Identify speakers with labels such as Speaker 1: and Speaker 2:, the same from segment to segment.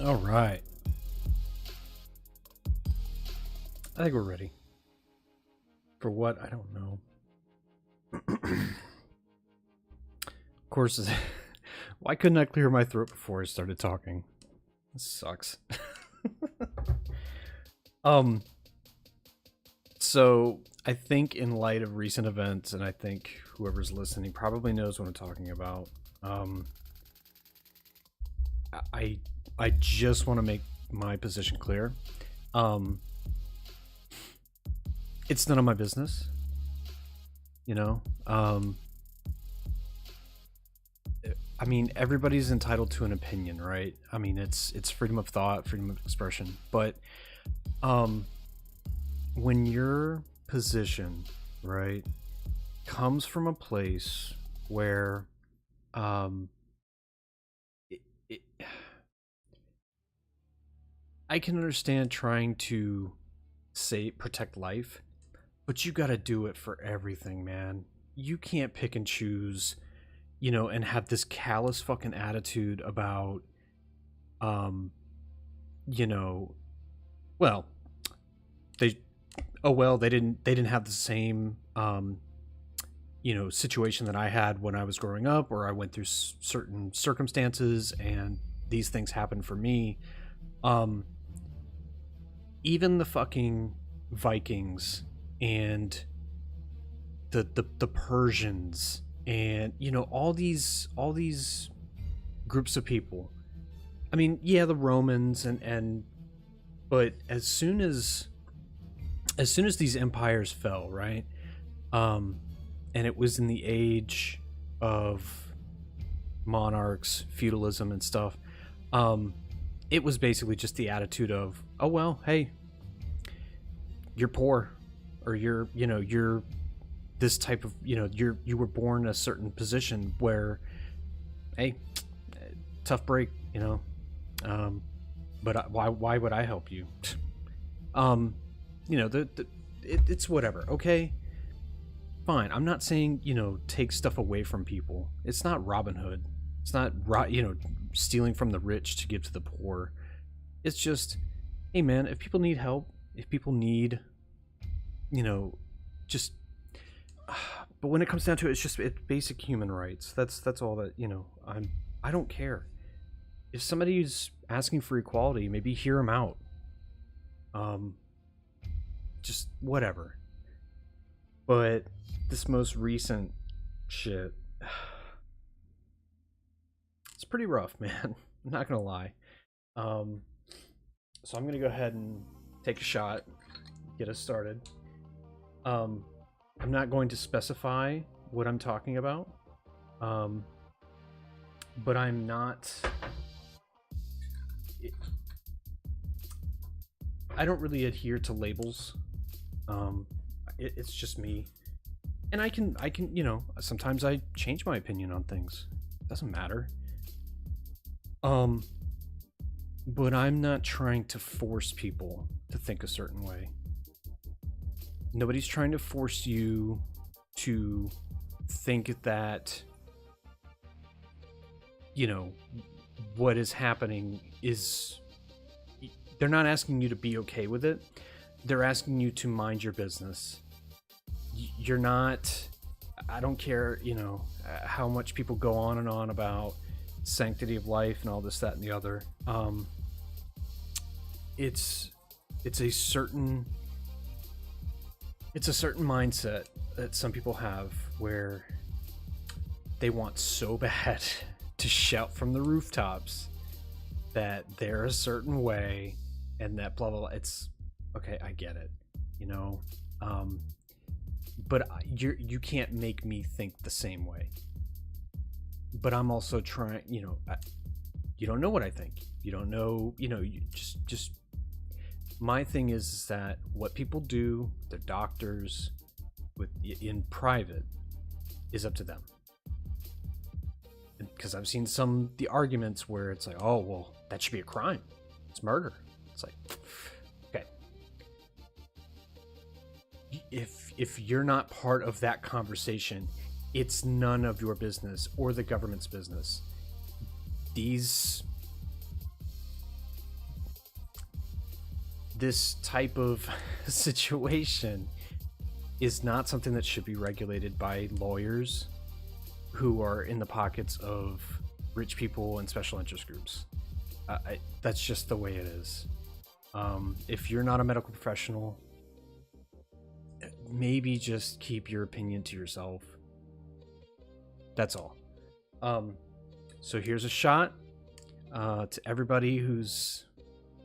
Speaker 1: All right. I think we're ready. For what? I don't know. Of course, why couldn't I clear my throat before I started talking? This sucks. um, so I think in light of recent events, and I think whoever's listening probably knows what I'm talking about. I I just want to make my position clear. Um, it's none of my business, you know. I mean, everybody's entitled to an opinion, right? I mean, it's freedom of thought, freedom of expression. But um, when your position, right, comes from a place where um, it, it, I can understand trying to say protect life, but you got to do it for everything, man. You can't pick and choose, and have this callous fucking attitude about, um, you know, well, they, oh well, they didn't have the same, situation that I had when I was growing up, or I went through certain circumstances, and these things happened for me. Um, Even the fucking Vikings and the Persians and all these groups of people. I mean, yeah, the Romans and but as soon as these empires fell, right? Um and it was in the age of monarchs, feudalism and stuff. Um it was basically just the attitude of, "Oh well, hey, you're poor, or you're this type of, you were born a certain position where, hey, tough break, but why would I help you?" um it's whatever. Okay, fine. I'm not saying, take stuff away from people. It's not Robin Hood. It's not stealing from the rich to give to the poor. It's just, hey man, if people need help, if people need, you know just but when it comes down to it, it's basic human rights. That's all that, I don't care. If somebody's asking for equality, maybe hear them out. um just whatever. But this most recent shit, it's pretty rough, man. I'm not gonna lie. um so I'm gonna go ahead and take a shot, get us started. um I'm not going to specify what I'm talking about. um but I'm not, I don't really adhere to labels. um it's just me. And I can sometimes I change my opinion on things. Doesn't matter. um but I'm not trying to force people to think a certain way. Nobody's trying to force you to think that, you know what is happening is, they're not asking you to be okay with it. They're asking you to mind your business. You're not, I don't care, how much people go on and on about sanctity of life and all this, that, and the other. It's it's a certain it's a certain mindset that some people have, where they want so bad to shout from the rooftops that they're a certain way, and that blah blah blah. It's okay, I get it, you know. Um, but you can't make me think the same way. But I'm also trying, you don't know what I think. You don't know, you just my thing is that what people do, the doctors, with in private, is up to them. Because I've seen the arguments where it's like, oh well, that should be a crime. It's murder. It's like, okay, if you're not part of that conversation, it's none of your business or the government's business. These this type of situation is not something that should be regulated by lawyers who are in the pockets of rich people and special interest groups. That's just the way it is. If you're not a medical professional, maybe just keep your opinion to yourself. That's all. So here's a shot to everybody who's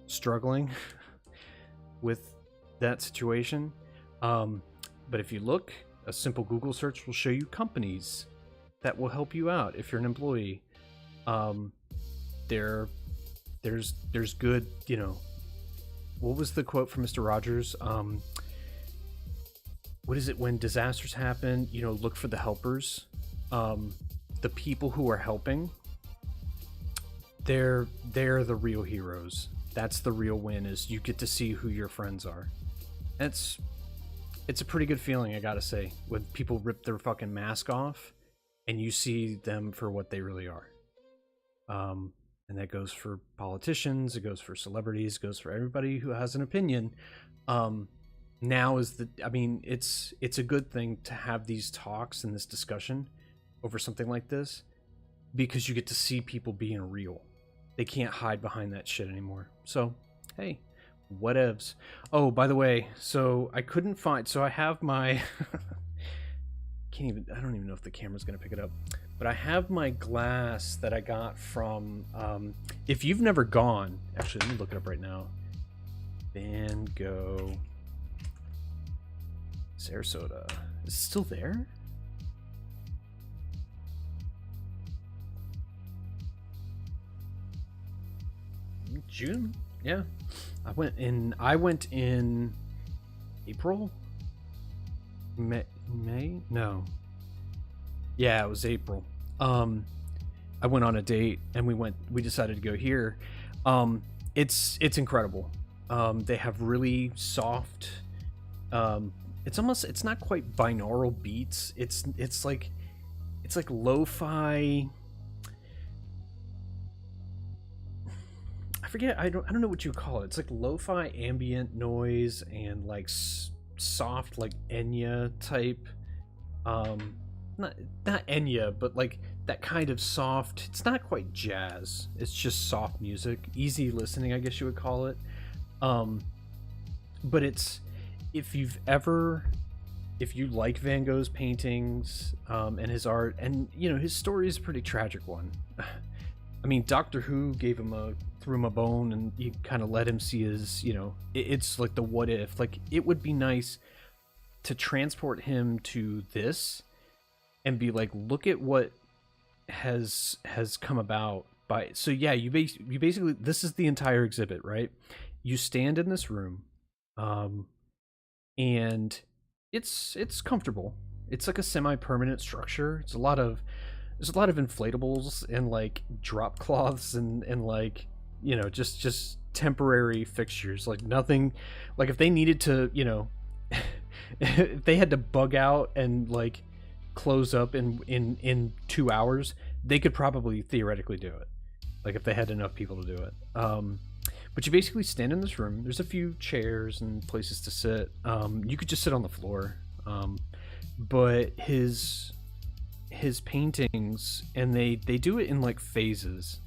Speaker 1: struggling with that situation. But if you look, a simple Google search will show you companies that will help you out if you're an employee. There's good, you know, what was the quote from Mr. Rogers? What is it, when disasters happen, you know, look for the helpers. The people who are helping, they're the real heroes. That's the real win, is you get to see who your friends are. It's a pretty good feeling, I gotta say, when people rip their fucking mask off and you see them for what they really are. And that goes for politicians, it goes for celebrities, it goes for everybody who has an opinion. Now is it's a good thing to have these talks and this discussion over something like this, because you get to see people being real. They can't hide behind that shit anymore. So, hey, whatevs. Oh, by the way, so I couldn't find, so I have my I don't even know if the camera's gonna pick it up, but I have my glass that I got from, if you've never gone, actually, let me look it up right now. Van Gogh Sarasota. Is it still there? June? Yeah. I went in April? May? No. Yeah, it was April. I went on a date and we decided to go here. It's incredible. They have really soft, it's not quite binaural beats. It's like lo-fi. I forget. I don't know what you call it. It's like lo-fi ambient noise and like soft, like Enya type. Not Enya, but like that kind of soft. It's not quite jazz. It's just soft music, easy listening, I guess you would call it. But it's, if you like Van Gogh's paintings and his art, and you know his story is a pretty tragic one. I mean, Doctor Who threw him a bone, and you kind of let him see his, you know, it's like the what if. Like, it would be nice to transport him to this and be like, look at what has come about by. So yeah, you basically, this is the entire exhibit, right? You stand in this room, and it's comfortable. It's like a semi-permanent structure. There's a lot of inflatables and like drop cloths and like, you know, just temporary fixtures. Like nothing, like if they needed to, you know, if they had to bug out and like close up in 2 hours, they could probably theoretically do it. Like if they had enough people to do it. But you basically stand in this room. There's a few chairs and places to sit. You could just sit on the floor. But his paintings, and they do it in like phases.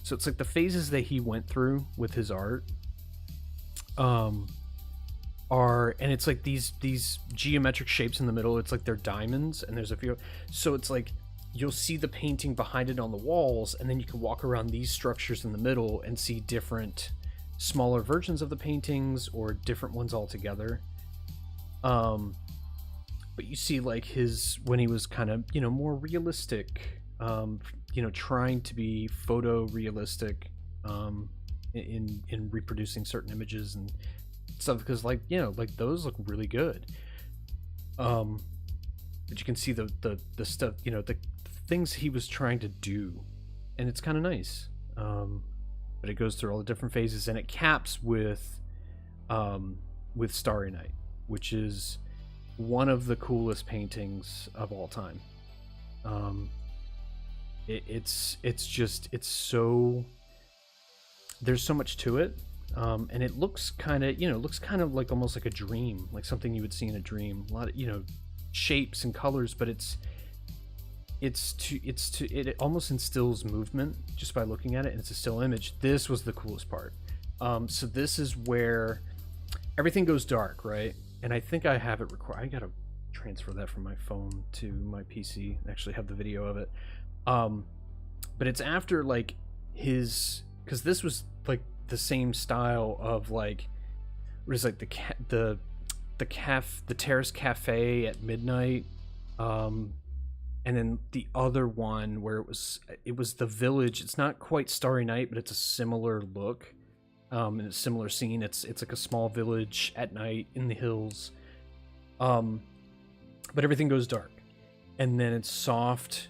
Speaker 1: So it's like the phases that he went through with his art are, and it's like these geometric shapes in the middle. It's like they're diamonds, and there's a few. So it's like you'll see the painting behind it on the walls, and then you can walk around these structures in the middle and see different smaller versions of the paintings or different ones altogether. But you see like when he was kind of, you know, more realistic, you know, trying to be photorealistic in reproducing certain images and stuff, because like, you know, like those look really good. But you can see the stuff, you know, the things he was trying to do, and it's kind of nice. But it goes through all the different phases, and it caps with Starry Night, which is one of the coolest paintings of all time. It's so, there's so much to it. And it looks kind of, looks kind of like almost like a dream, like something you would see in a dream. A lot of, shapes and colors, but it almost instills movement just by looking at it, and it's a still image. This was the coolest part. So this is where everything goes dark, right? And I think I have it record. I gotta transfer that from my phone to my PC. Actually, have the video of it. But it's after like because this was like the same style of like what is like the terrace cafe at midnight, and then the other one where it was the village. It's not quite Starry Night, but it's a similar look, and a similar scene. It's like a small village at night in the hills, but everything goes dark, and then it's soft,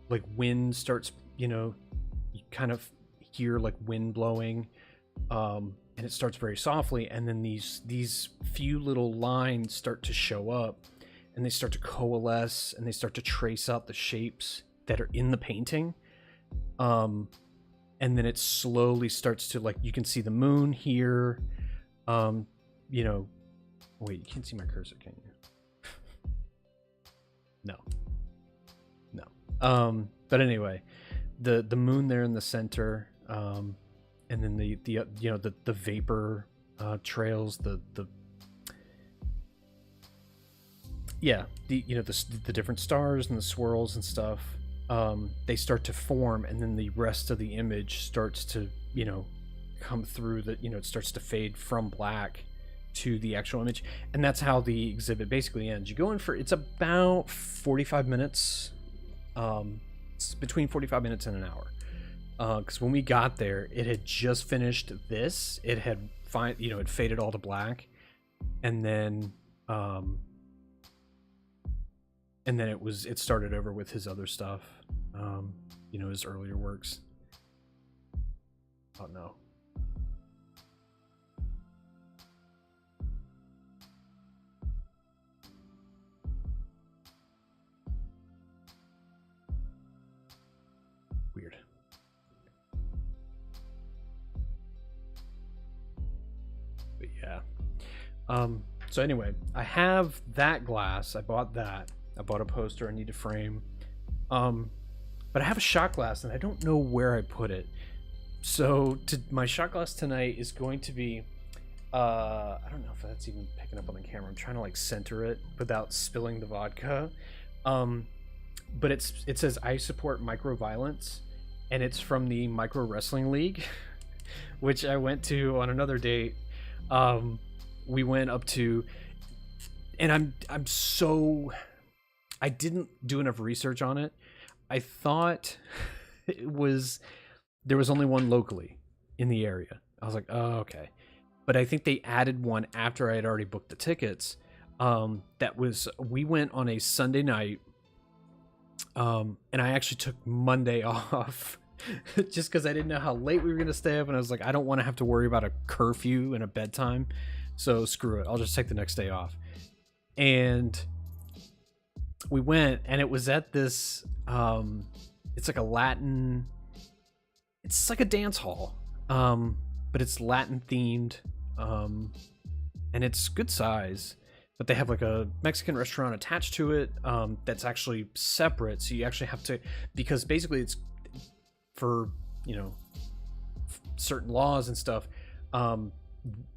Speaker 1: like wind starts, you kind of hear like wind blowing, and it starts very softly, and then these few little lines start to show up, and they start to coalesce, and they start to trace out the shapes that are in the painting, and then it slowly starts to, like, you can see the moon here, wait, you can't see my cursor, can you? No. But anyway, the moon there in the center, and then the vapor trails, the different stars and the swirls and stuff, they start to form, and then the rest of the image starts to come through. It starts to fade from black to the actual image, and that's how the exhibit basically ends. You go in for, it's about 45 minutes, it's between 45 minutes and an hour, because when we got there, it had just finished this. It had it faded all to black, and then it started over with his other stuff, his earlier works. Oh no. Weird. But yeah. So anyway, I have that glass. I bought that. I bought a poster I need to frame. But I have a shot glass, and I don't know where I put it. So my shot glass tonight is going to be, I don't know if that's even picking up on the camera. I'm trying to like center it without spilling the vodka. But it says I support micro-violence, and it's from the Micro Wrestling League, which I went to on another date. We went up to, and I didn't do enough research on it. I thought there was only one locally in the area. I was like, oh, okay. But I think they added one after I had already booked the tickets. We went on a Sunday night, and I actually took Monday off just because I didn't know how late we were going to stay up, and I was like, I don't want to have to worry about a curfew and a bedtime, so screw it. I'll just take the next day off. And we went, and it was at this, it's like a Latin, it's like a dance hall, but it's Latin themed, and it's good size, but they have like a Mexican restaurant attached to it, that's actually separate. So you actually have to, because basically it's for, certain laws and stuff,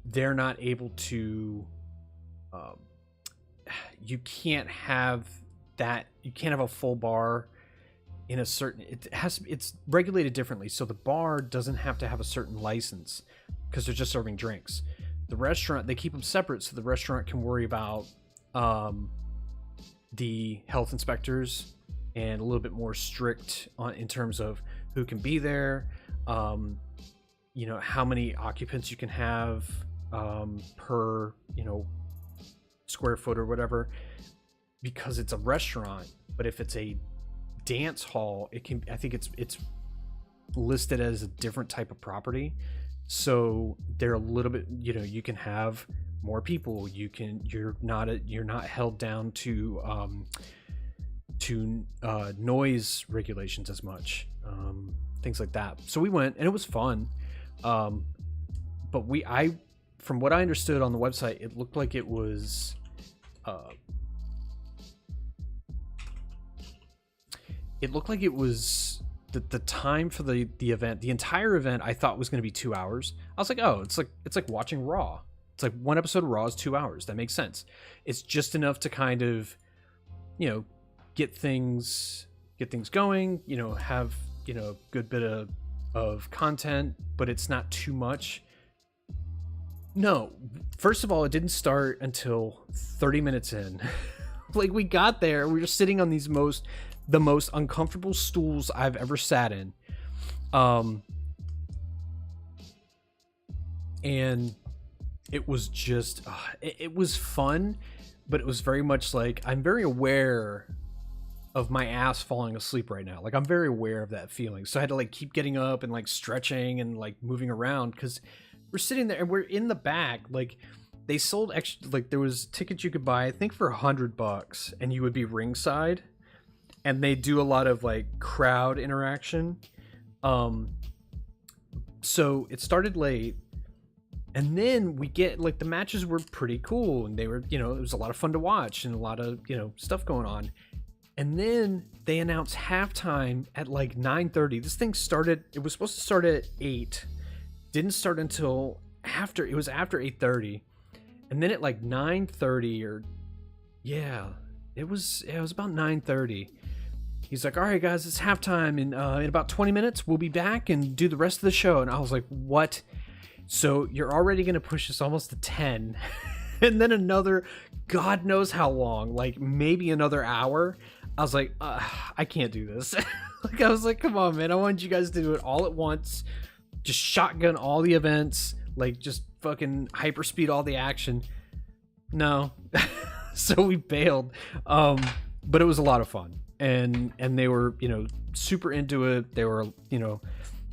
Speaker 1: they're not able to, you can't have a full bar in a certain, it's regulated differently. So the bar doesn't have to have a certain license because they're just serving drinks. The restaurant, they keep them separate so the restaurant can worry about the health inspectors and a little bit more strict in terms of who can be there, how many occupants you can have per square foot or whatever, because it's a restaurant. But if it's a dance hall, I think it's listed as a different type of property, so they're a little bit, you can have more people, you're not held down to noise regulations as much, things like that. So we went, and it was fun. but I from what I understood on the website, it looked like it was the time for the event, the entire event, I thought was going to be 2 hours. I was like, oh, it's like watching Raw. It's like one episode of Raw is 2 hours. That makes sense. It's just enough to kind of, you know, get things going. You know, have, you know, a good bit of content, but it's not too much. No, first of all, it didn't start until 30 minutes in. Like, we got there, we were sitting on the most uncomfortable stools I've ever sat in. And it was just, it was fun, but it was very much like, I'm very aware of my ass falling asleep right now. Like, I'm very aware of that feeling. So I had to like keep getting up and like stretching and like moving around, because we're sitting there and we're in the back. Like, they sold extra, like there was tickets you could buy, I think for $100, and you would be ringside, and they do a lot of like crowd interaction. So it started late, and then we get like, the matches were pretty cool, and they were, you know, it was a lot of fun to watch and a lot of, you know, stuff going on. And then they announced halftime at like 9:30. This thing started, it was supposed to start at 8. Didn't start until after, it was after 8:30. And then at like 9:30, or yeah, it was about 9:30. He's like, all right, guys, it's halftime. In about 20 minutes, we'll be back and do the rest of the show. And I was like, what? So you're already going to push us almost to 10. And then another, God knows how long, like maybe another hour. I was like, I can't do this. Like, I was like, come on, man. I want you guys to do it all at once. Just shotgun all the events. Like, just fucking hyperspeed all the action. No. So we bailed. But it was a lot of fun. And they were, you know, super into it. They were, you know,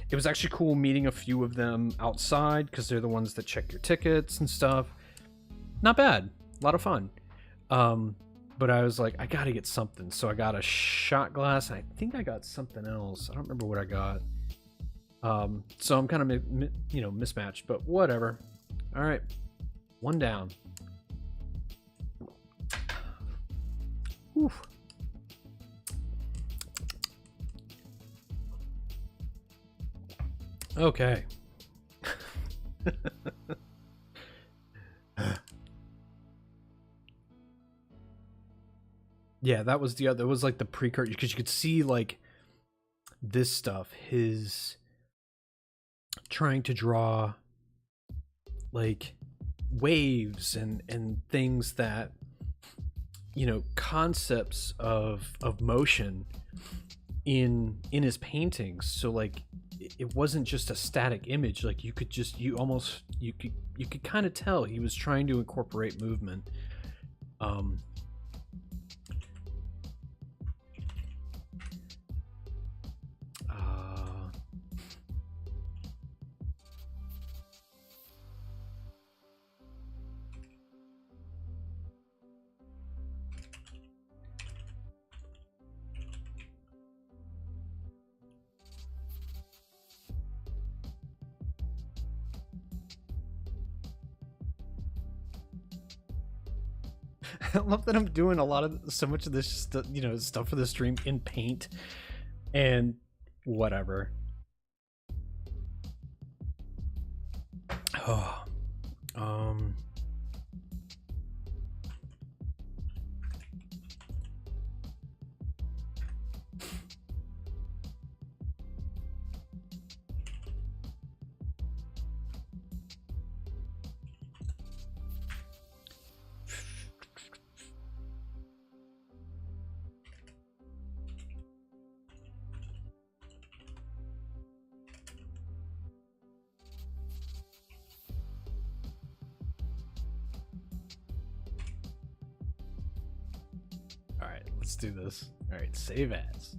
Speaker 1: it was actually cool meeting a few of them outside, because they're the ones that check your tickets and stuff. Not bad. A lot of fun. But I was like, I gotta get something. So I got a shot glass. I think I got something else. I don't remember what I got. So I'm kind of, you know, mismatched, but whatever. All right. One down. Whew. Okay. Yeah, that was the other, it was like the precursor, because you could see like this stuff, his trying to draw like waves and things that, you know, concepts of motion in his paintings. So like, it wasn't just a static image. Like, you could kind of tell he was trying to incorporate movement. I love that I'm doing so much of this, you know, stuff for the stream in Paint and whatever. Oh, all right, let's do this. All right, save as.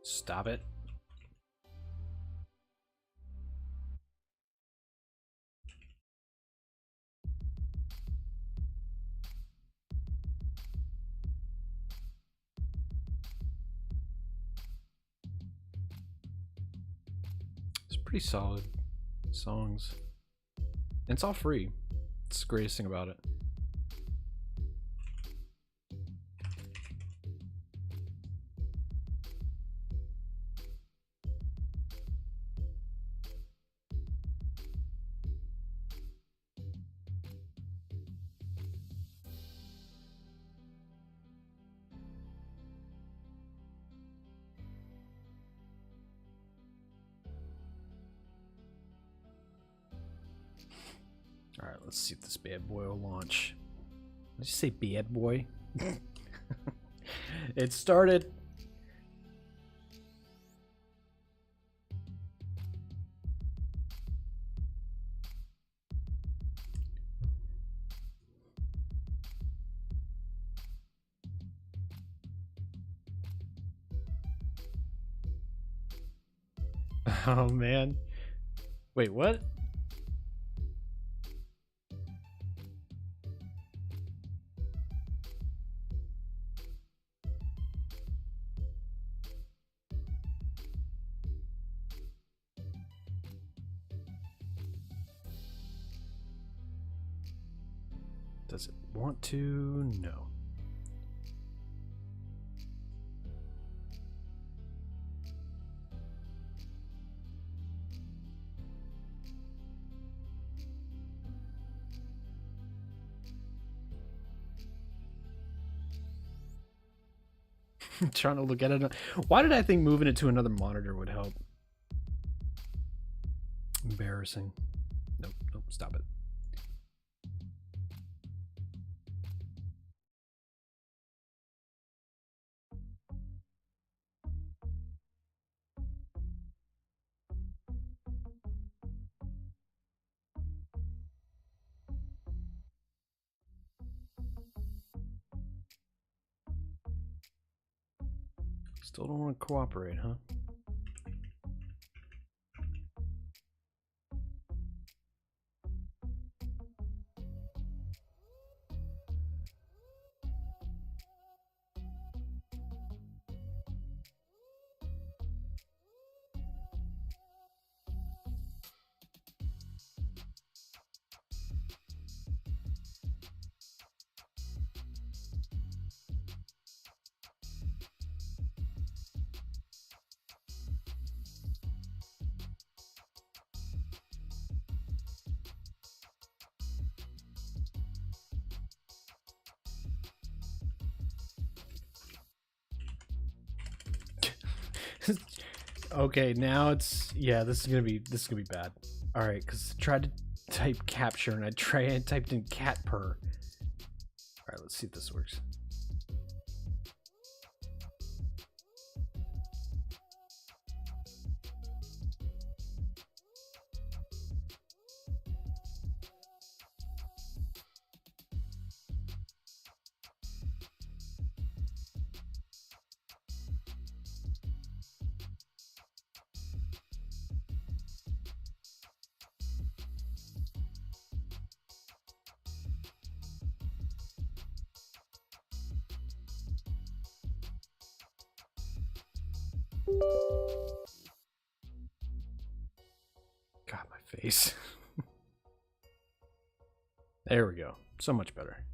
Speaker 1: Stop it. pretty solid songs. And it's all free. It's the greatest thing about it. Alright, let's see if this bad boy will launch. Did you say bad boy? It started. Oh man. Wait, what? Does it want to? No. Trying to look at it. Why did I think moving it to another monitor would help? Embarrassing. Nope, nope, stop it. Still don't want to cooperate, huh? Okay, now it's this is gonna be bad. All right, because I tried to type capture and I typed in cat purr. All right, let's see if this works. God, my face. There we go. So much better.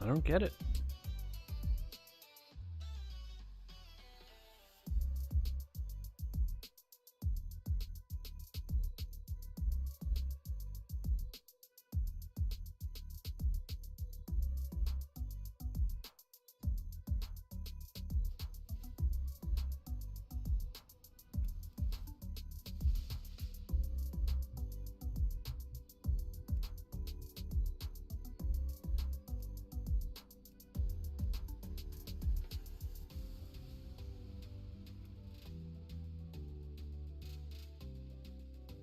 Speaker 1: I don't get it.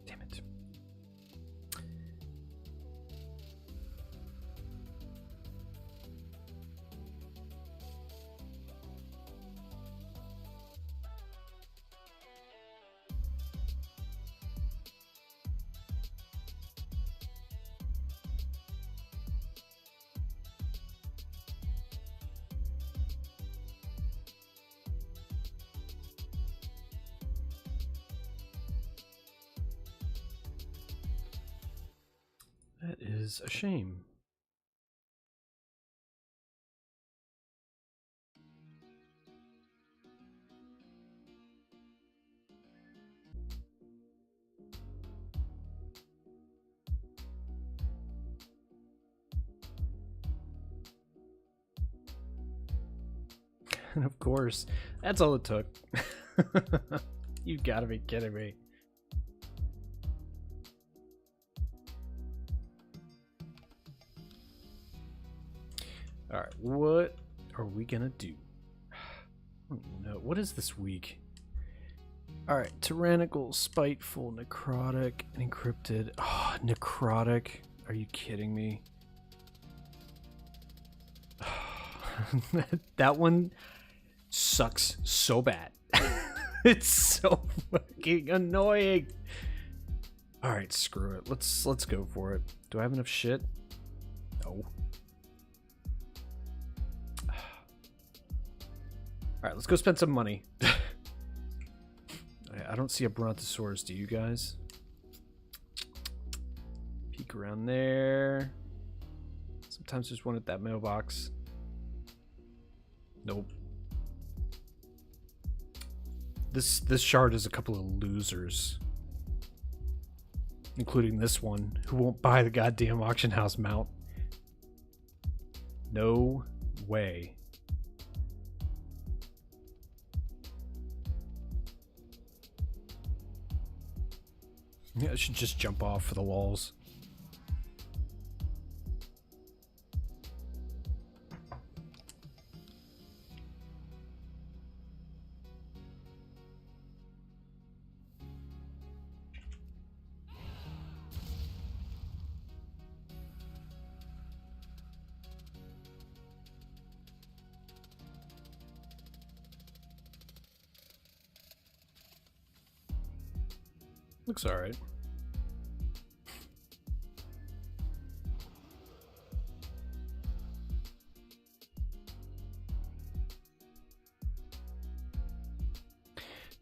Speaker 1: Damn it. That is a shame. And of course, that's all it took. You gotta be kidding me. Alright, what are we gonna do? I don't even know. What is this week? Alright, tyrannical, spiteful, necrotic, and encrypted. Oh, necrotic. Are you kidding me? That one sucks so bad. It's so fucking annoying. Alright, screw it. Let's go for it. Do I have enough shit? No. Alright, let's go spend some money. I don't see a Brontosaurus, do you guys? Peek around there. Sometimes there's one at that mailbox. Nope. This shard is a couple of losers. Including this one, who won't buy the goddamn auction house mount. No way. Yeah, I should just jump off for the walls. Looks alright.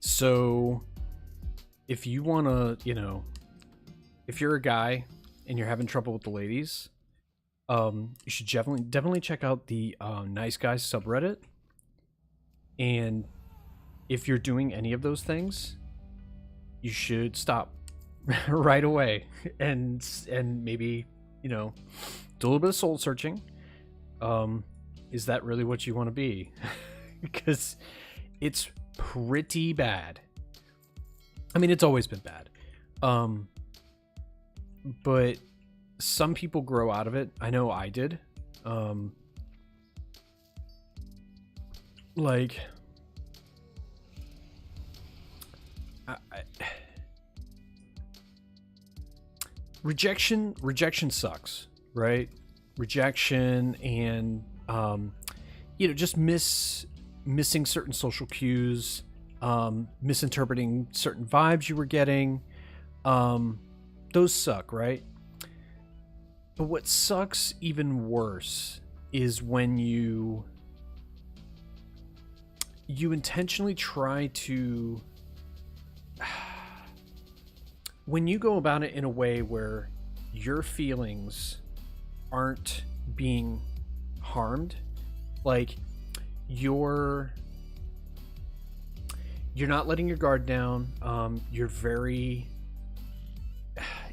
Speaker 1: So, if you want to, you know, if you're a guy and you're having trouble with the ladies, you should definitely check out the Nice Guys subreddit. And if you're doing any of those things, you should stop right away and maybe, you know, do a little bit of soul searching. Is that really what you want to be? Because it's pretty bad. I mean, it's always been bad. But some people grow out of it. I know I did. Like, rejection sucks, right? Rejection and you know, just missing certain social cues, misinterpreting certain vibes you were getting, those suck, right? But what sucks even worse is when you intentionally try to, when you go about it in a way where your feelings aren't being harmed, like you're not letting your guard down. You're very,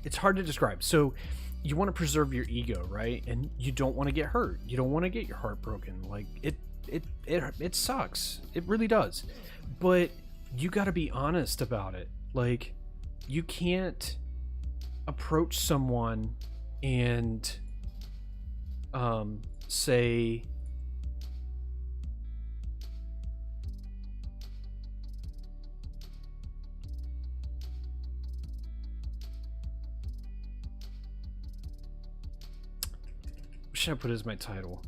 Speaker 1: it's hard to describe. So you want to preserve your ego, right? And you don't want to get hurt. You don't want to get your heart broken. Like it sucks. It really does. But you got to be honest about it. Like you can't approach someone and say, what should I put as my title?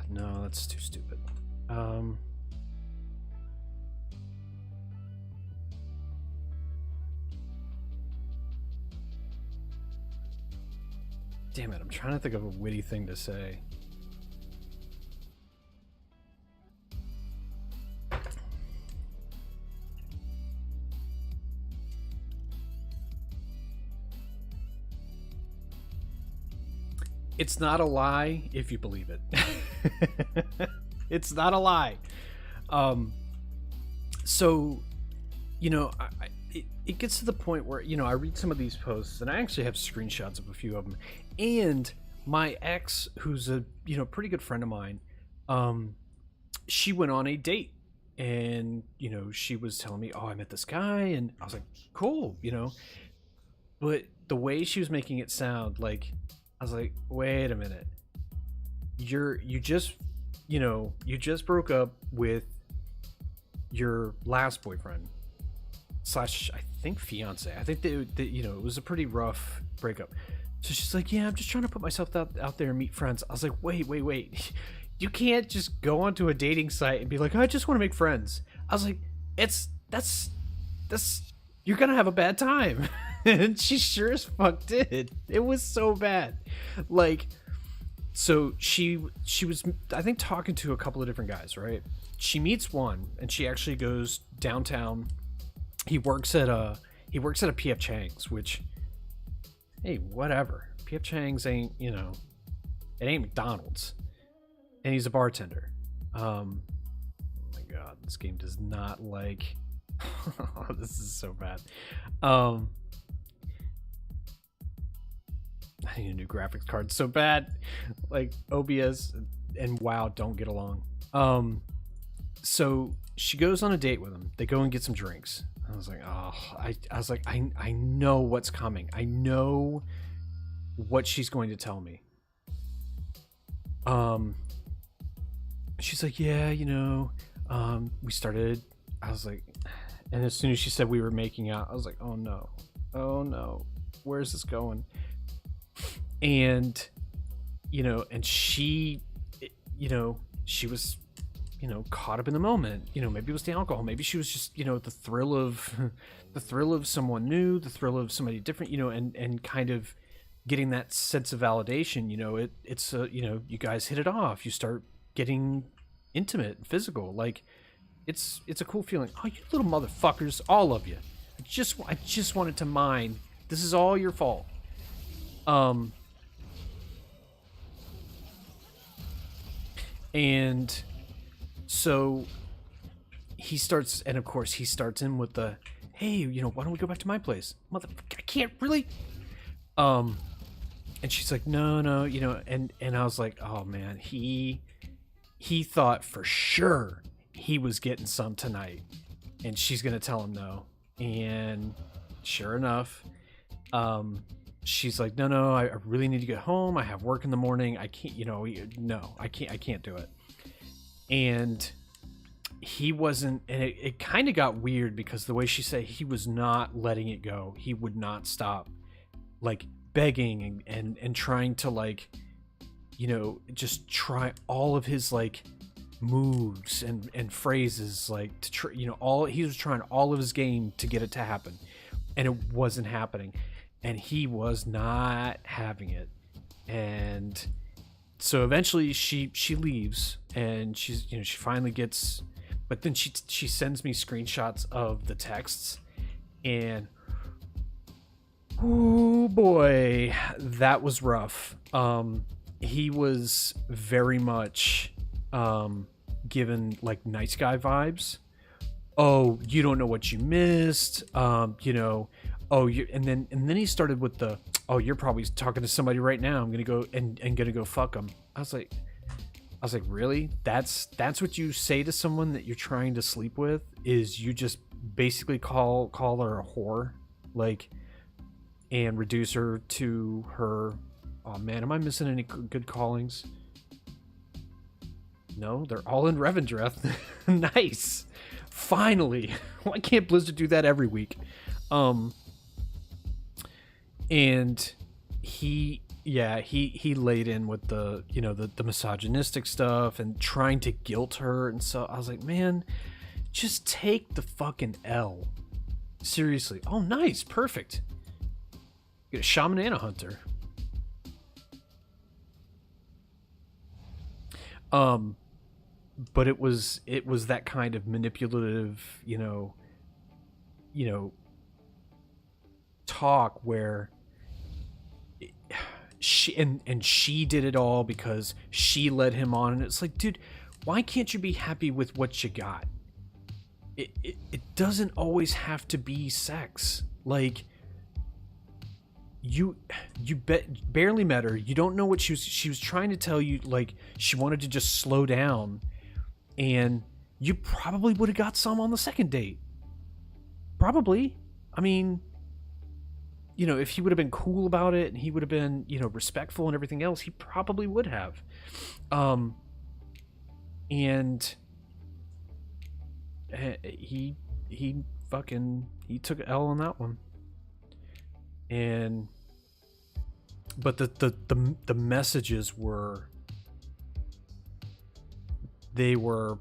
Speaker 1: No, that's too stupid. Damn it, I'm trying to think of a witty thing to say. It's not a lie if you believe it. It's not a lie. So, you know, it gets to the point where, you know, I read some of these posts and I actually have screenshots of a few of them. And my ex, who's a, you know, pretty good friend of mine, she went on a date and, you know, she was telling me, oh, I met this guy, and I was like, cool, you know, but the way she was making it sound, like, I was like, wait a minute, you just broke up with your last boyfriend / I think fiance. I think that you know, it was a pretty rough breakup. So she's like, yeah, I'm just trying to put myself out there and meet friends. I was like, wait. You can't just go onto a dating site and be like, I just want to make friends. I was like, that's you're gonna have a bad time. And she sure as fuck did. It was so bad. Like, so she was, I think, talking to a couple of different guys, right? She meets one and she actually goes downtown. He works at a PF Chang's, which, hey, whatever. PF Chang's ain't, you know, it ain't McDonald's. And he's a bartender. Oh my god, this game does not like this is so bad. I need a new graphics card so bad. Like OBS and WoW don't get along. So she goes on a date with him. They go and get some drinks. I was like, oh, I was like, I know what's coming. I know what she's going to tell me. She's like, yeah, you know, we started. I was like, and as soon as she said we were making out, I was like, oh no, where's this going? And, you know, and she, you know, she was, you know, caught up in the moment. You know, maybe it was the alcohol. Maybe she was just, you know, the thrill of someone new, the thrill of somebody different, you know, and kind of getting that sense of validation. You know, it's you know, you guys hit it off. You start getting intimate, physical. Like, it's a cool feeling. Oh, you little motherfuckers, all of you. I just wanted to mine. This is all your fault. And so he starts, and of course he starts in with the, hey, you know, why don't we go back to my place? Motherfucker, I can't really. And she's like, no, you know, and I was like, oh man, he thought for sure he was getting some tonight, and she's gonna tell him no. And sure enough, she's like, no, I really need to get home. I have work in the morning. I can't, you know, no, I can't do it. And he wasn't, and it kind of got weird because the way she said, he was not letting it go. He would not stop, like, begging and trying to, like, you know, just try all of his, like, moves and phrases, like, to try, you know, he was trying all of his game to get it to happen, and it wasn't happening. And he was not having it. And so eventually she leaves, and she's, you know, she finally gets, But then she sends me screenshots of the texts, and oh boy, that was rough. He was very much given like nice guy vibes. Oh, you don't know what you missed. You know, oh, you and then he started with the, oh, you're probably talking to somebody right now. I'm gonna go and gonna go fuck him. I was like, really? That's what you say to someone that you're trying to sleep with? Is you just basically call her a whore, like, and reduce her to her. Oh man, am I missing any good callings? No, they're all in Revendreth. Nice. Finally. Why can't Blizzard do that every week? And he laid in with the, you know, the misogynistic stuff and trying to guilt her, and so I was like, man, just take the fucking L. Seriously. Oh, nice. Perfect. Get a shaman and a hunter. But it was that kind of manipulative, you know, talk where she did it all because she led him on, and it's like, dude, why can't you be happy with what you got? It doesn't always have to be sex. Like, you barely met her. You don't know what she was trying to tell you. Like, she wanted to just slow down, and you probably would have got some on the second date. Probably. I mean, you know, if he would have been cool about it and he would have been, you know, respectful and everything else, he probably would have. And he took an L on that one. And but the messages were, they were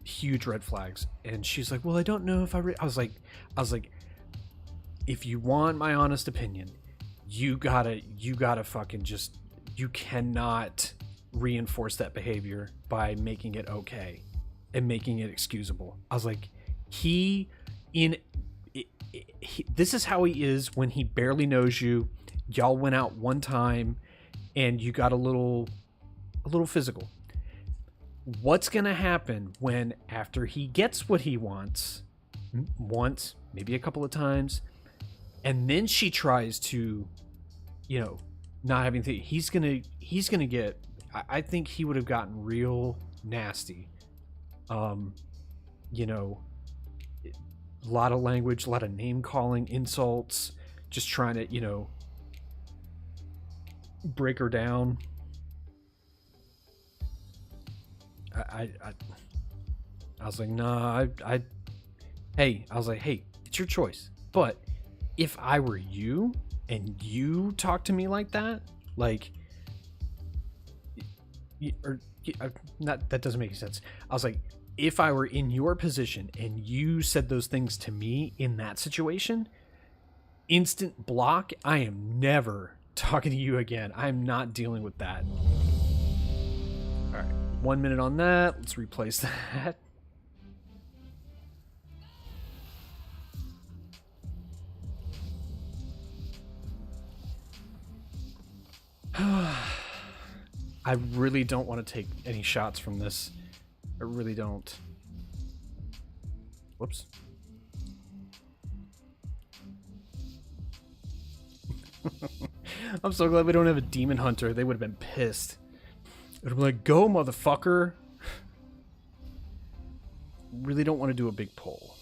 Speaker 1: huge red flags. And she's like, well, I don't know if I was like, if you want my honest opinion, you gotta fucking just, you cannot reinforce that behavior by making it okay and making it excusable. I was like, this is how he is when he barely knows you. Y'all went out one time and you got a little physical. What's gonna happen when, after he gets what he wants, once, maybe a couple of times, and then she tries to, you know, not having to, he's gonna get, I think he would have gotten real nasty. You know, a lot of language, a lot of name calling, insults, just trying to, you know, break her down. I was like, nah, I was like, hey, it's your choice. But if I were you and you talk to me like that, like, not, that doesn't make sense. I was like, if I were in your position and you said those things to me in that situation, instant block. I am never talking to you again. I'm not dealing with that. All right, 1 minute on that. Let's replace that. I really don't want to take any shots from this. I really don't. Whoops. I'm so glad we don't have a demon hunter. They would have been pissed. It would have been like, go, motherfucker. Really don't want to do a big pull.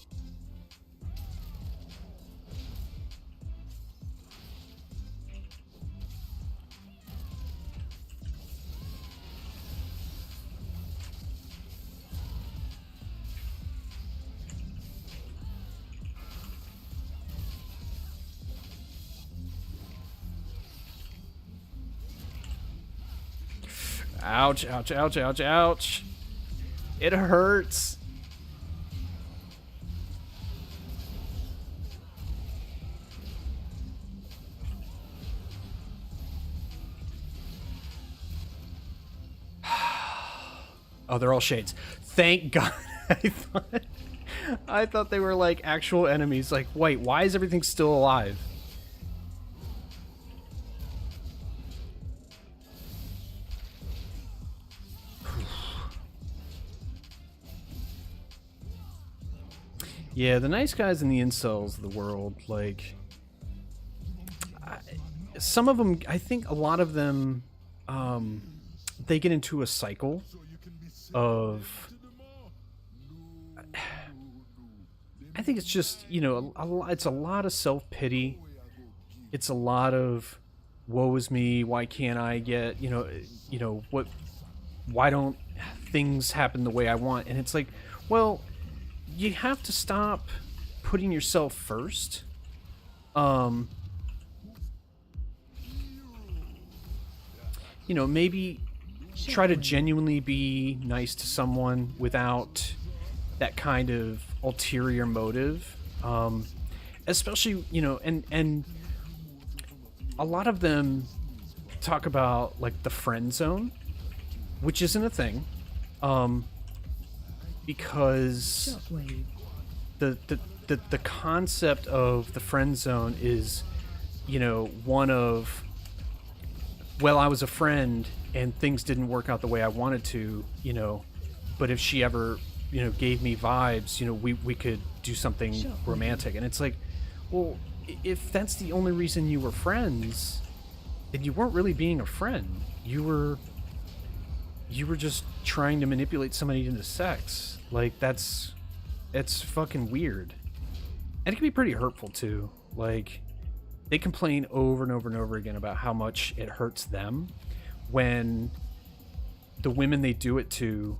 Speaker 1: Ouch, ouch, ouch, ouch, ouch. It hurts. Oh, they're all shades. Thank God. thought I thought they were like actual enemies. Like, wait, why is everything still alive? Yeah, the nice guys and the incels of the world, like, some of them, I think a lot of them, they get into a cycle of, I think it's just, you know, it's a lot of self-pity. It's a lot of, woe is me, why can't I get, what, why don't things happen the way I want? And it's like, well, you have to stop putting yourself first. Maybe try to genuinely be nice to someone without that kind of ulterior motive. Especially, and a lot of them talk about like the friend zone, which isn't a thing. Because the concept of the friend zone is, one of, well, I was a friend and things didn't work out the way I wanted to, but if she ever, gave me vibes, we could do something romantic. And it's like, well, if that's the only reason you were friends, then you weren't really being a friend. You were just trying to manipulate somebody into sex. Like, it's fucking weird. And it can be pretty hurtful too. Like, they complain over and over and over again about how much it hurts them when the women they do it to,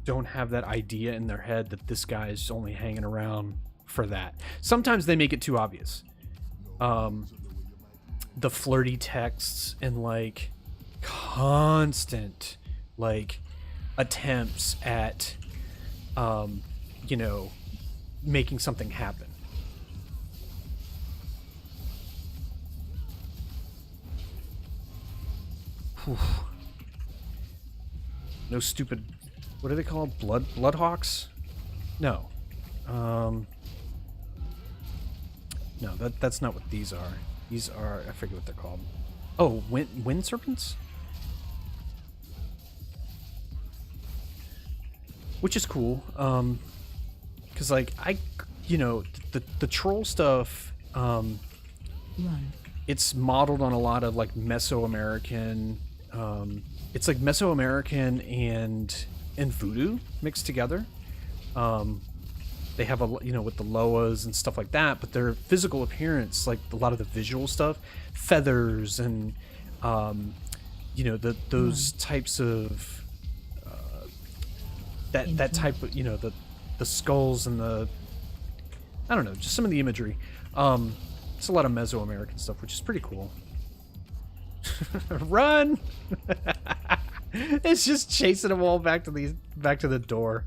Speaker 1: don't have that idea in their head that this guy is only hanging around for that. Sometimes they make it too obvious. The flirty texts and like constant like attempts at making something happen. Whew. No stupid, what are they called? Bloodhawks? No. No, that's not what these are. These are, I forget what they're called. Oh, wind serpents? Which is cool. Cause like the troll stuff, it's modeled on a lot of like Mesoamerican, it's like Mesoamerican and voodoo mixed together. They have with the Loas and stuff like that, but their physical appearance, like a lot of the visual stuff, feathers and those types of that type of the skulls and I don't know, just some of the imagery. It's a lot of Mesoamerican stuff, which is pretty cool. Run! It's just chasing them all back to the door.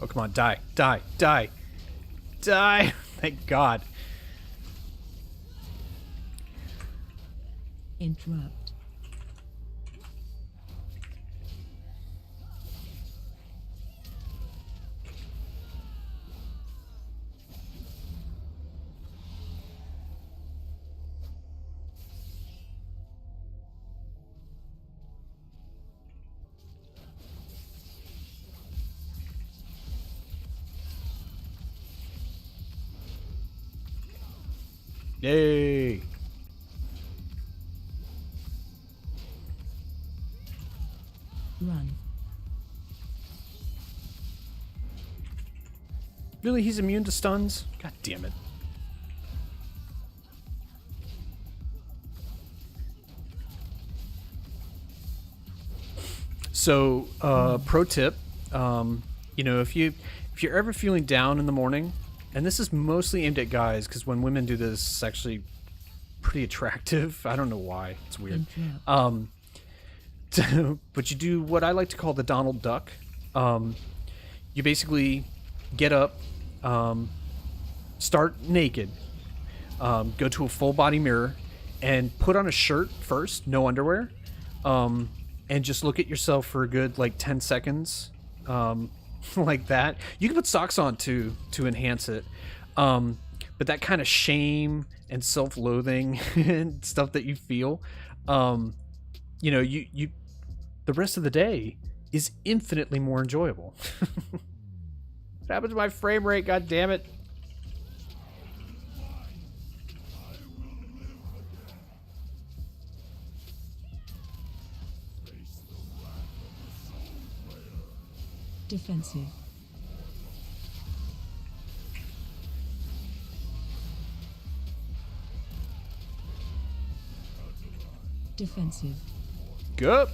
Speaker 1: Oh, come on, die. Die. Die. Die. Thank God.
Speaker 2: Interrupt.
Speaker 1: Yay!
Speaker 2: Run.
Speaker 1: Really, he's immune to stuns? God damn it. So, pro tip, if you're ever feeling down in the morning, and this is mostly aimed at guys, because when women do this, it's actually pretty attractive. I don't know why. It's weird. But you do what I like to call the Donald Duck. You basically get up, Start naked. Go to a full body mirror and put on a shirt first, no underwear. And just look at yourself for a good like 10 seconds. Like that. You can put socks on too to enhance it. But that kind of shame and self-loathing and stuff that you feel, you know, you the rest of the day is infinitely more enjoyable. What happened to my frame rate? God damn it.
Speaker 2: Defensive. Defensive.
Speaker 1: Go.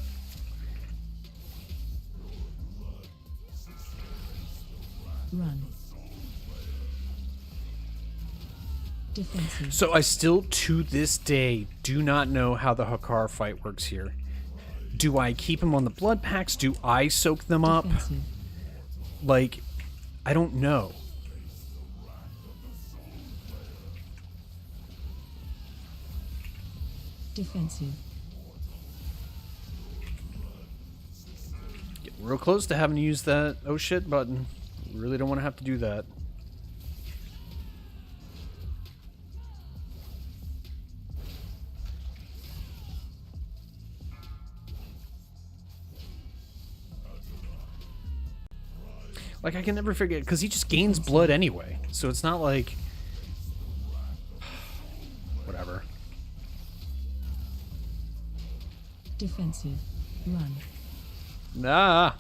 Speaker 2: Run. Defensive.
Speaker 1: So I still, to this day, do not know how the Hakar fight works here. Do I keep him on the blood packs? Do I soak them up?
Speaker 2: Defensive.
Speaker 1: Like, I don't know.
Speaker 2: Defensive.
Speaker 1: Getting real close to having to use that oh shit button. Really don't want to have to do that. Like, I can never forget, because he just gains blood anyway. So it's not like... Whatever.
Speaker 2: Defensive. Run.
Speaker 1: Nah.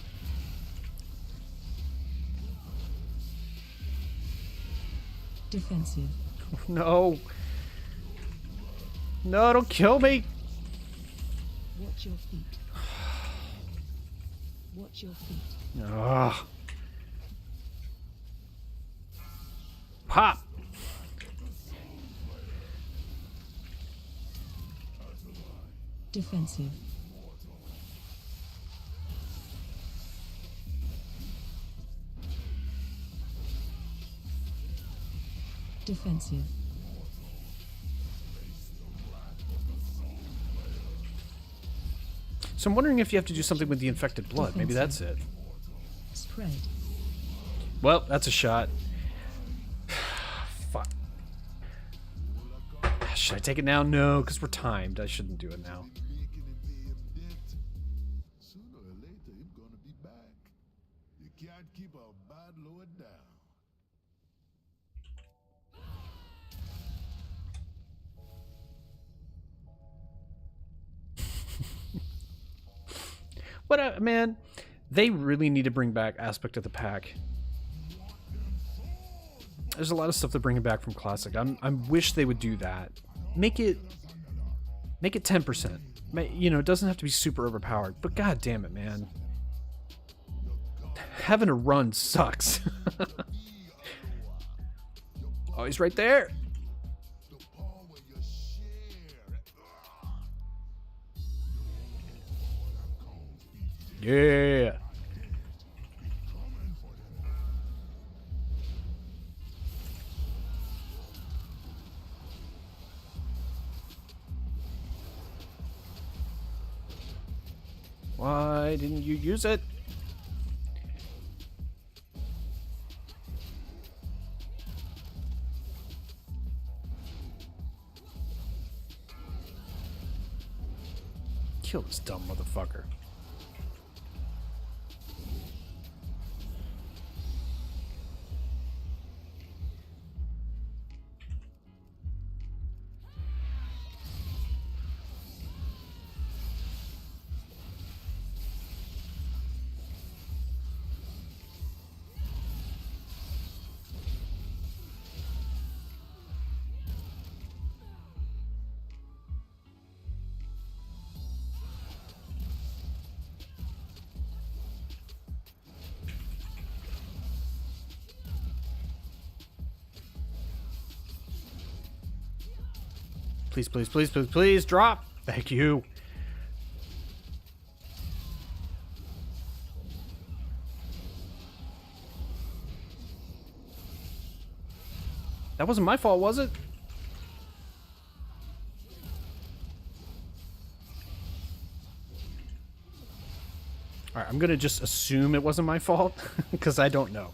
Speaker 2: Defensive.
Speaker 1: No. No, don't kill me.
Speaker 2: Watch your feet. Watch your feet.
Speaker 1: Ugh. Pop.
Speaker 2: Defensive. Defensive.
Speaker 1: So I'm wondering if you have to do something with the infected blood. Maybe that's it.
Speaker 2: Spread.
Speaker 1: Well, that's a shot. Fuck. Should I take it now? No, because we're timed. I shouldn't do it now.
Speaker 3: Sooner or later, he's gonna be back. You can't keep a bad load down.
Speaker 1: But, man, they really need to bring back Aspect of the Pack. There's a lot of stuff they're bringing back from Classic. I wish they would do that. Make it 10%. You know, it doesn't have to be super overpowered, but god damn it, man. Having a run sucks. Oh, he's right there. Yeah. Why didn't you use it? Kill this dumb motherfucker. Please, please, please, please, please, drop. Thank you. That wasn't my fault, was it? Alright, I'm gonna just assume it wasn't my fault, because I don't know.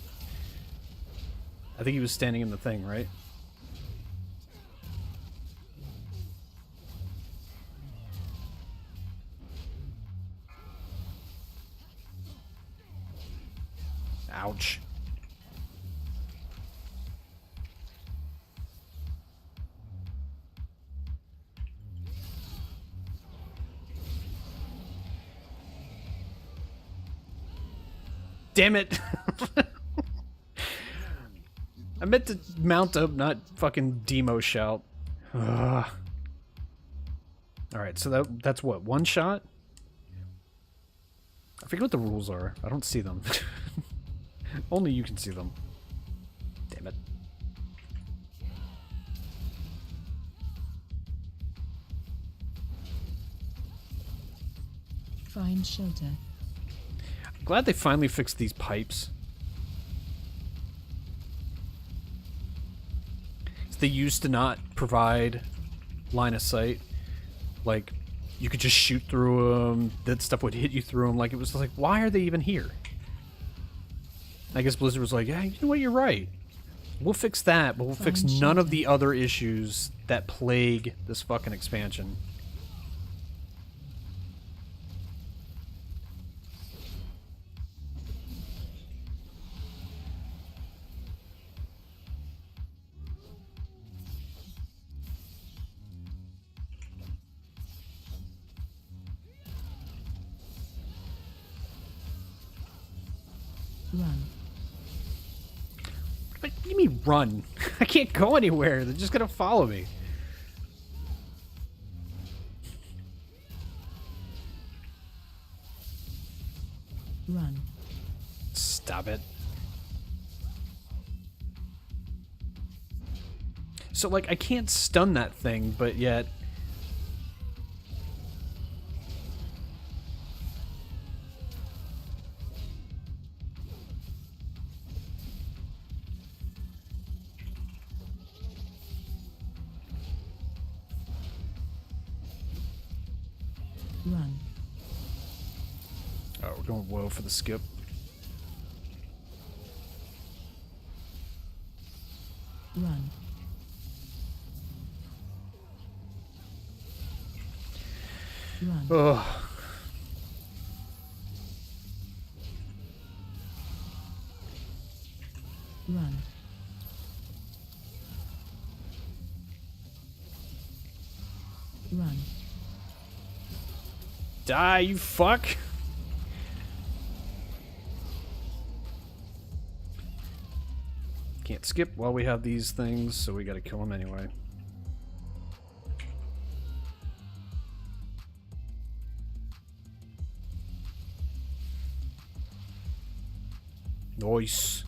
Speaker 1: I think he was standing in the thing, right? Ouch. Damn it! I meant to mount up, not fucking demo shout. Ugh. Alright, so that's what, one shot? I forget what the rules are. I don't see them. Only you can see them. Damn it.
Speaker 2: Find shelter.
Speaker 1: I'm glad they finally fixed these pipes. They used to not provide line of sight. Like, you could just shoot through them. That stuff would hit you through them. Like, it was like, why are they even here? I guess Blizzard was like, yeah, you know what, you're right. We'll fix that, but we'll fix none of the other issues that plague this fucking expansion.
Speaker 2: Run.
Speaker 1: What do you mean run? I can't go anywhere. They're just gonna follow me.
Speaker 2: Run.
Speaker 1: Stop it. So, like, I can't stun that thing, but yet...
Speaker 2: Run.
Speaker 1: Oh, we're going woe for the skip.
Speaker 2: Run. Run.
Speaker 1: Ugh.
Speaker 2: Run. Run.
Speaker 1: Die, you fuck! Can't skip while we have these things, so we gotta kill them anyway. Nice.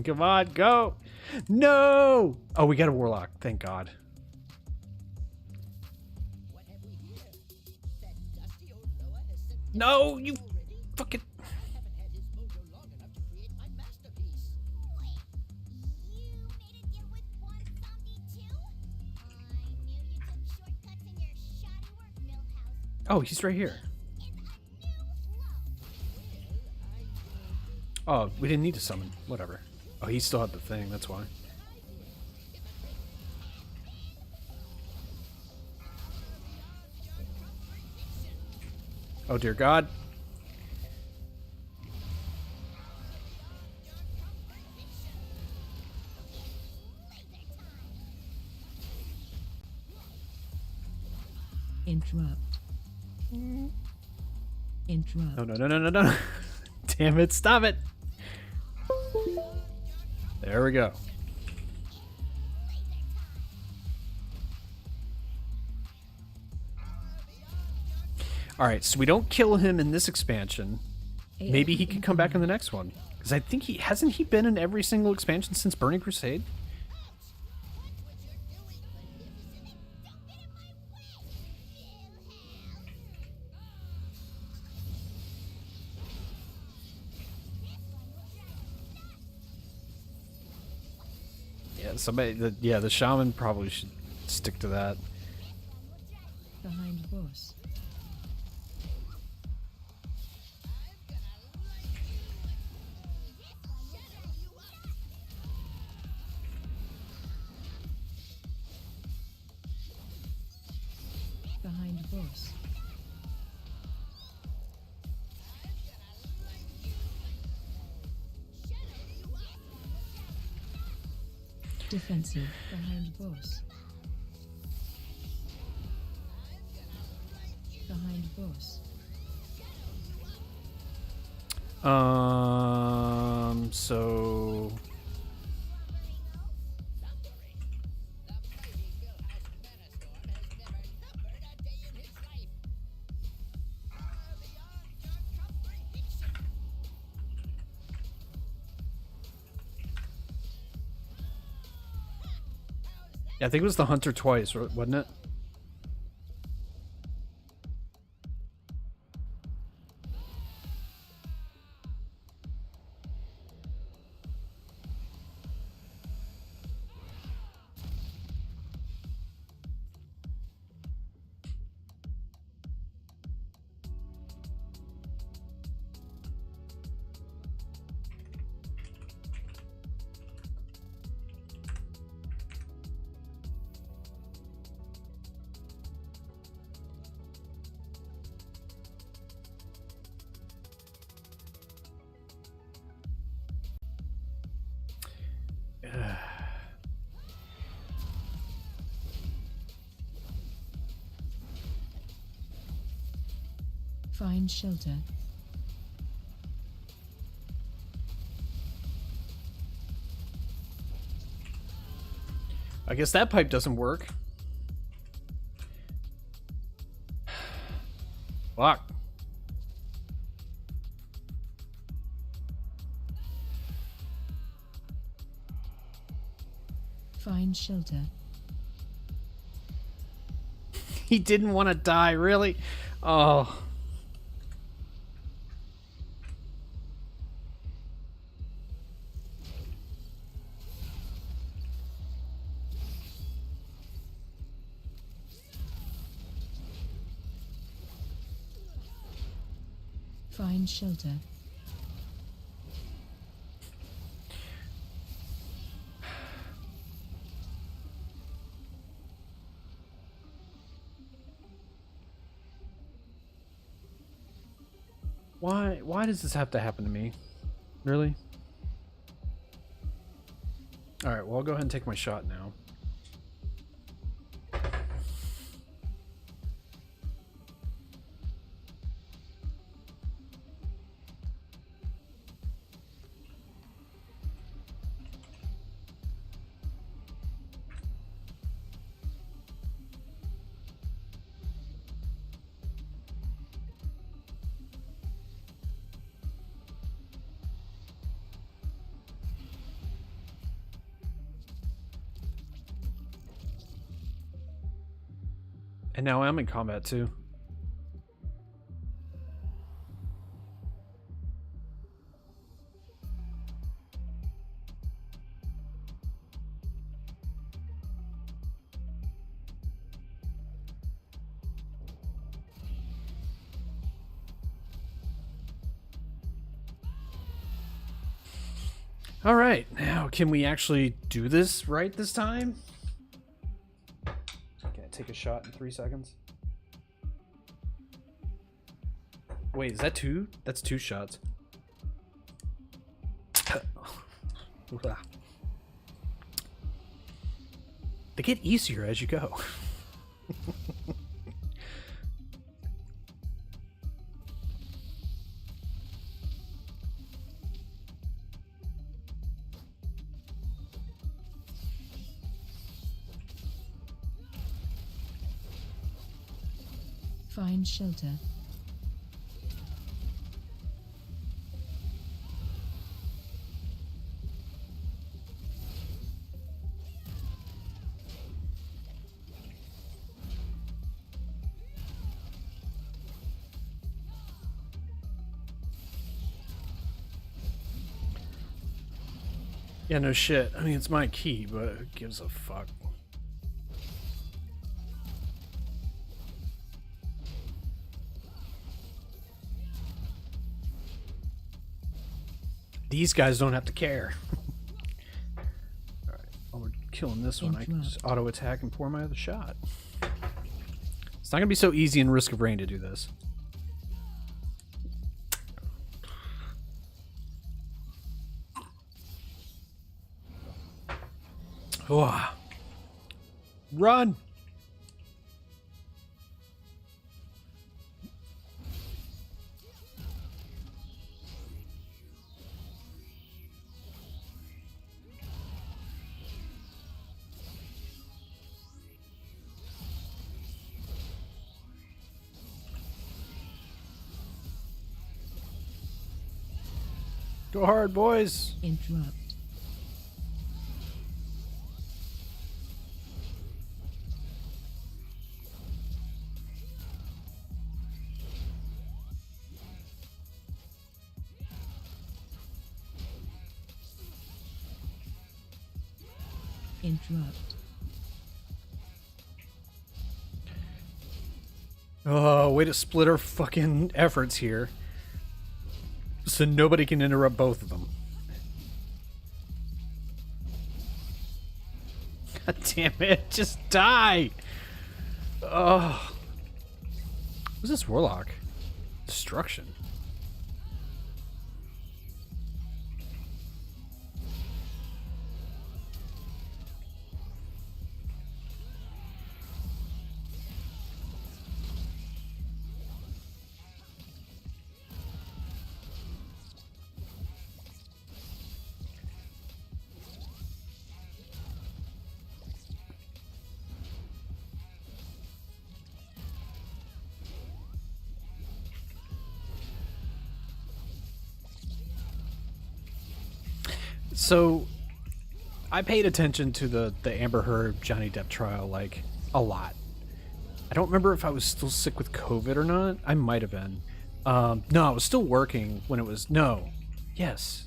Speaker 1: Come on, go! No! Oh, we got a warlock. Thank God.
Speaker 4: What have we here? That dusty old Noah has sent
Speaker 1: No, you
Speaker 4: already?
Speaker 1: fucking...
Speaker 4: I haven't had his mojo long enough to create my masterpiece.
Speaker 5: Wait, you made a deal with one zombie too? I knew you took shortcuts in your shoddy work, Millhouse.
Speaker 1: Oh, he's right here.
Speaker 5: Is a new low.
Speaker 1: Oh, we didn't need to summon. Whatever. Oh, he still had the thing, that's why. Oh, dear God.
Speaker 2: Interrupt. Interrupt.
Speaker 1: No, no, no, no, no, no. Damn it, stop it. There we go. Alright, so we don't kill him in this expansion. Maybe he can come back in the next one. Because I think hasn't he been in every single expansion since Burning Crusade? Yeah, somebody. The shaman probably should stick to that.
Speaker 2: Behind boss. Behind boss. Defensive. Behind boss. Behind boss.
Speaker 1: So yeah, I think it was the hunter twice, wasn't it?
Speaker 2: Find shelter.
Speaker 1: I guess that pipe doesn't work. Fuck.
Speaker 2: Find shelter.
Speaker 1: He didn't want to die, really? Oh.
Speaker 2: Find shelter.
Speaker 1: Why does this have to happen to me? Really? Alright, well, I'll go ahead and take my shot now. And now I'm in combat too. All right, now can we actually do this right this time? Can I take a shot in 3 seconds? Wait, is that 2? That's 2 shots. They get easier as you go.
Speaker 2: Find shelter.
Speaker 1: Yeah, no shit. I mean, it's my key, but who gives a fuck? These guys don't have to care. Alright, while we're killing this one, I can just auto attack and pour my other shot. It's not gonna be so easy in Risk of Rain to do this. Oh. Run! Go hard, boys!
Speaker 2: Interrupt. Interrupt.
Speaker 1: Oh, way to split our fucking efforts here. So nobody can interrupt both of them. God damn it, just die! Oh. Who's this warlock? Destruction. So, I paid attention to the Amber Heard Johnny Depp trial, like, a lot. I don't remember if I was still sick with COVID or not. I might have been. No, I was still working when it was... No. Yes.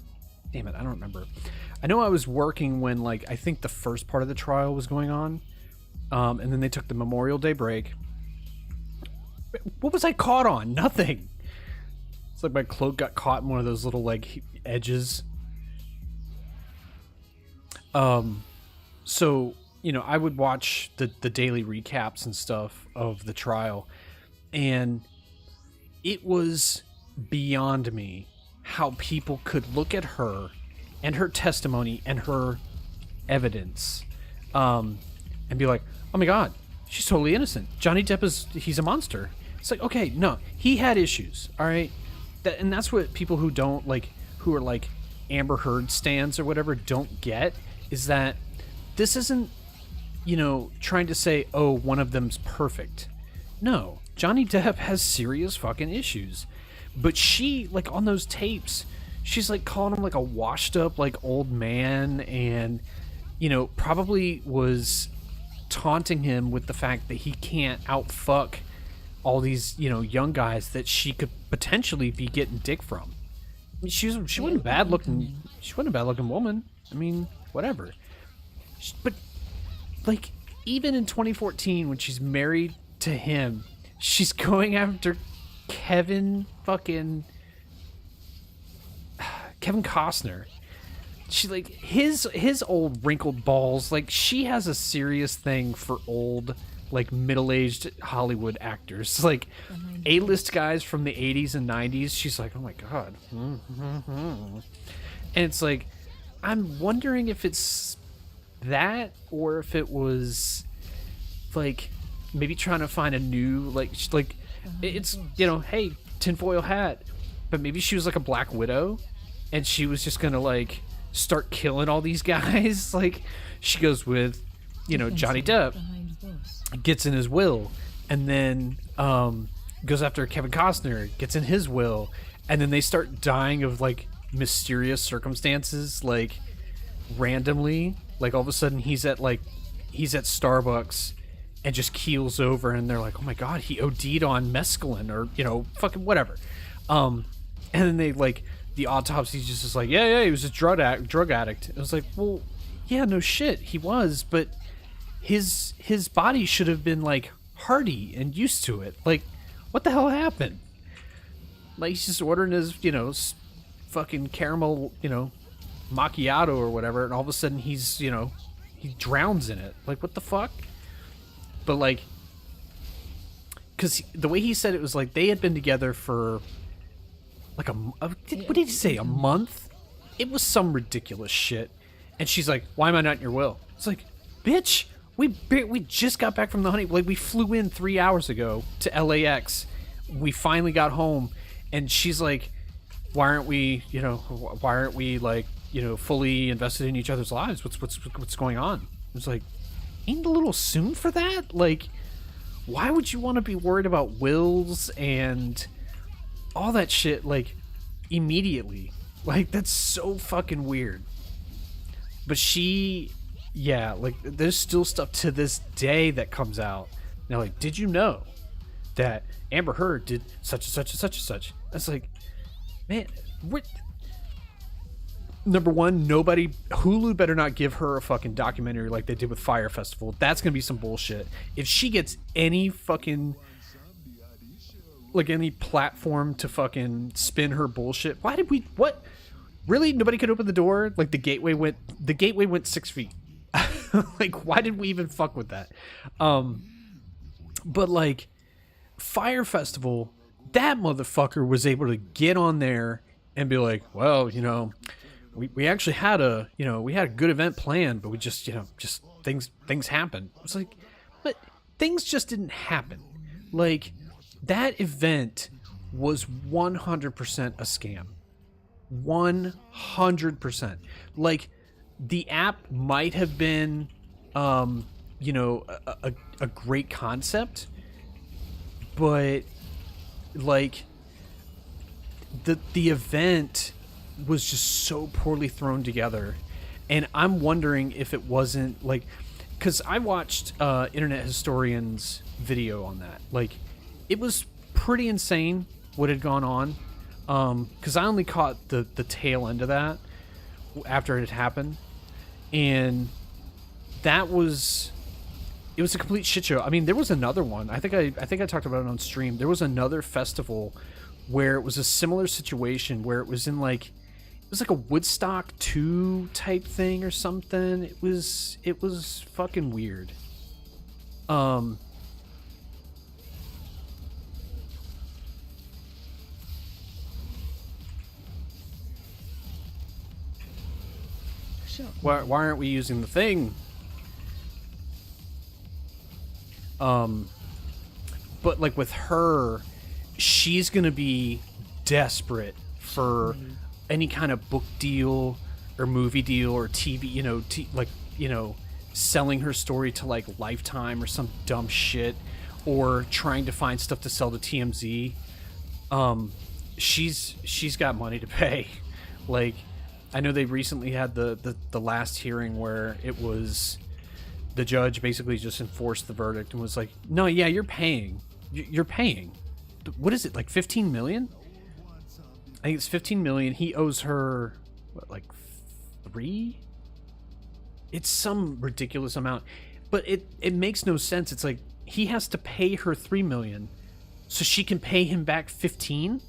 Speaker 1: Damn it, I don't remember. I know I was working when, like, I think the first part of the trial was going on. And then they took the Memorial Day break. What was I caught on? Nothing. It's like my cloak got caught in one of those little, like, edges. So, you know, I would watch the daily recaps and stuff of the trial, and it was beyond me how people could look at her and her testimony and her evidence, and be like, oh my God, she's totally innocent. Johnny Depp he's a monster. It's like, okay, no, he had issues. All right. And that's what people who don't like, who are like Amber Heard stans or whatever don't get. Is that this isn't, you know, trying to say, oh, one of them's perfect. No, Johnny Depp has serious fucking issues. But she, like, on those tapes, she's, like, calling him, like, a washed-up, like, old man, and, you know, probably was taunting him with the fact that he can't outfuck all these, you know, young guys that she could potentially be getting dick from. I mean, she wasn't a bad-looking... She wasn't a bad-looking woman. I mean... Whatever. But, like, even in 2014, when she's married to him, she's going after Kevin Costner. She, like, his old wrinkled balls, like, she has a serious thing for old, like, middle-aged Hollywood actors. Like, A-list guys from the 80s and 90s, she's like, oh my God. And it's like... I'm wondering if it's that, or if it was like maybe trying to find a new like it's, you know, hey, tinfoil hat, but maybe she was like a Black Widow and she was just gonna like start killing all these guys. Like she goes with, you know, Johnny Depp, gets in his will, and then goes after Kevin Costner, gets in his will, and then they start dying of like mysterious circumstances, like randomly, like all of a sudden he's at Starbucks and just keels over, and they're like, oh my God, he OD'd on mescaline, or, you know, fucking whatever. And then they like the autopsy's just like, yeah, he was a drug addict. It was like, well, yeah, no shit, he was, but his body should have been like hardy and used to it. Like, what the hell happened? Like, he's just ordering his, fucking caramel, macchiato or whatever, and all of a sudden he's, he drowns in it. Like, what the fuck? But like, because the way he said it was like they had been together for like what did he say, a month? It was some ridiculous shit. And she's like, why am I not in your will? It's like, bitch, we just got back from the honey. Like, we flew in 3 hours ago to LAX. We finally got home, and she's like, why aren't we like, fully invested in each other's lives? What's going on? It's like, ain't a little soon for that? Like, why would you want to be worried about wills and all that shit, like, immediately? Like, that's so fucking weird. But like, there's still stuff to this day that comes out. Now, like, did you know that Amber Heard did such and such and such and such? It's like, man, what? Number one, Hulu better not give her a fucking documentary like they did with Fire Festival. That's gonna be some bullshit. If she gets any fucking, like, any platform to fucking spin her bullshit, what? Really? Nobody could open the door? Like, the gateway went 6 feet. Like, why did we even fuck with that? But like, Fire Festival, that motherfucker was able to get on there and be like, well, we actually had a good event planned, but we just things happened. It's like, but things just didn't happen. Like, that event was 100% a scam. 100%. Like, the app might have been a great concept, but like, the event was just so poorly thrown together. And I'm wondering if it wasn't like, because I watched Internet Historian's video on that. Like, it was pretty insane what had gone on, because I only caught the tail end of that after it had happened, and it was a complete shit show. I mean, there was another one. I think I talked about it on stream. There was another festival where it was a similar situation, where it was in like, it was like a Woodstock 2 type thing or something. It was fucking weird. Why aren't we using the thing? But like, with her, she's gonna be desperate for any kind of book deal or movie deal or TV, selling her story to like Lifetime or some dumb shit, or trying to find stuff to sell to TMZ. She's got money to pay. Like, I know they recently had the last hearing where it was, the judge basically just enforced the verdict and was like, no, yeah, you're paying. You're paying. What is it, like 15 million? I think it's 15 million. He owes her, what, like 3? It's some ridiculous amount. But it makes no sense. It's like, he has to pay her 3 million so she can pay him back 15?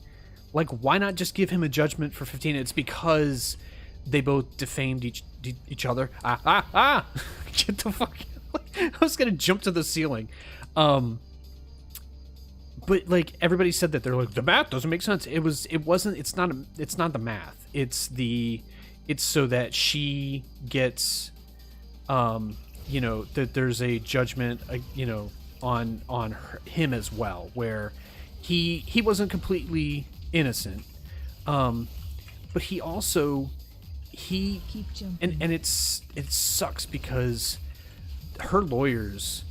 Speaker 1: Like, why not just give him a judgment for 15? It's because they both defamed each other. Get the fuck out. I was gonna jump to the ceiling. But like, everybody said that, they're like, the math doesn't make sense. It's not the math. It's so that she gets, that there's a judgment, on him as well, where he wasn't completely innocent, but he also
Speaker 2: Keep jumping.
Speaker 1: and it sucks because her lawyers,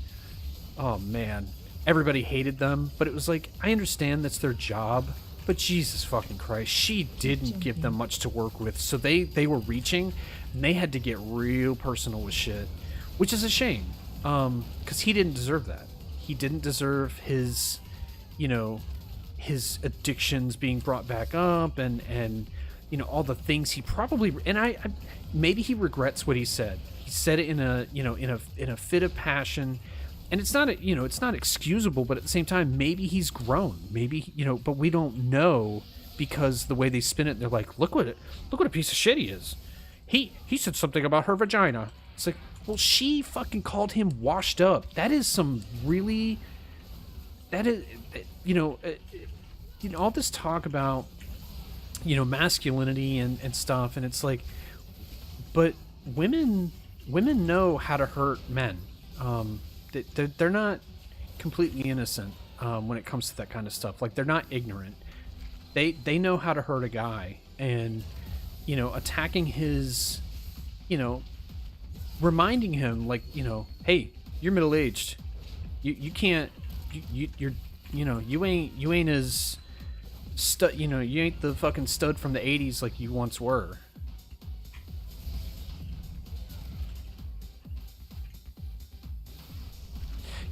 Speaker 1: oh man, everybody hated them, but it was like, I understand that's their job, but Jesus fucking Christ, she didn't give them much to work with, so they were reaching, and they had to get real personal with shit, which is a shame, because he didn't deserve that. He didn't deserve his addictions being brought back up, and all the things he probably, and I maybe he regrets what he said. He said it in a, in a fit of passion, and it's not, it's not excusable, but at the same time, maybe he's grown, maybe, but we don't know, because the way they spin it, they're like, look what a piece of shit he is. He said something about her vagina. It's like, well, she fucking called him washed up. That is some really, that is, all this talk about, masculinity and stuff, and it's like, but women know how to hurt men. They're not completely innocent when it comes to that kind of stuff. Like, they're not ignorant. They know how to hurt a guy, and attacking his, reminding him, like, hey, you're middle aged. You can't, you're you ain't as stud, you ain't the fucking stud from the 80s like you once were.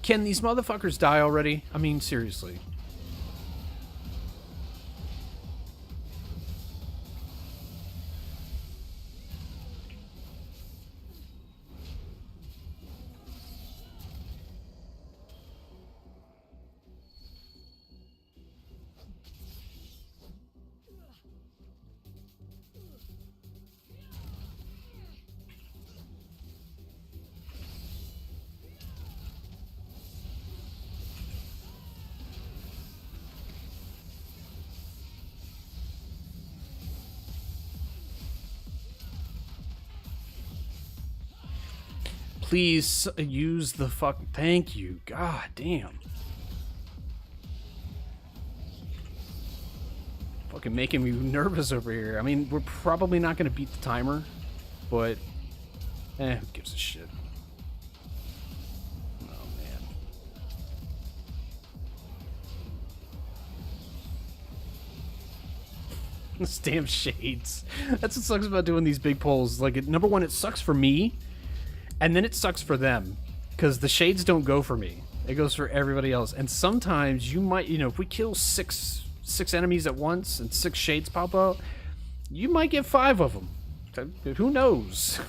Speaker 1: Can these motherfuckers die already? I mean, seriously. Please use the fuck. Thank you. God damn. Fucking making me nervous over here. I mean, we're probably not going to beat the timer, but who gives a shit? Oh man. This damn shades. That's what sucks about doing these big polls. Like, number one, it sucks for me. And then it sucks for them, because the shades don't go for me. It goes for everybody else. And sometimes you might, if we kill six enemies at once and 6 shades pop out, you might get 5 of them. Who knows?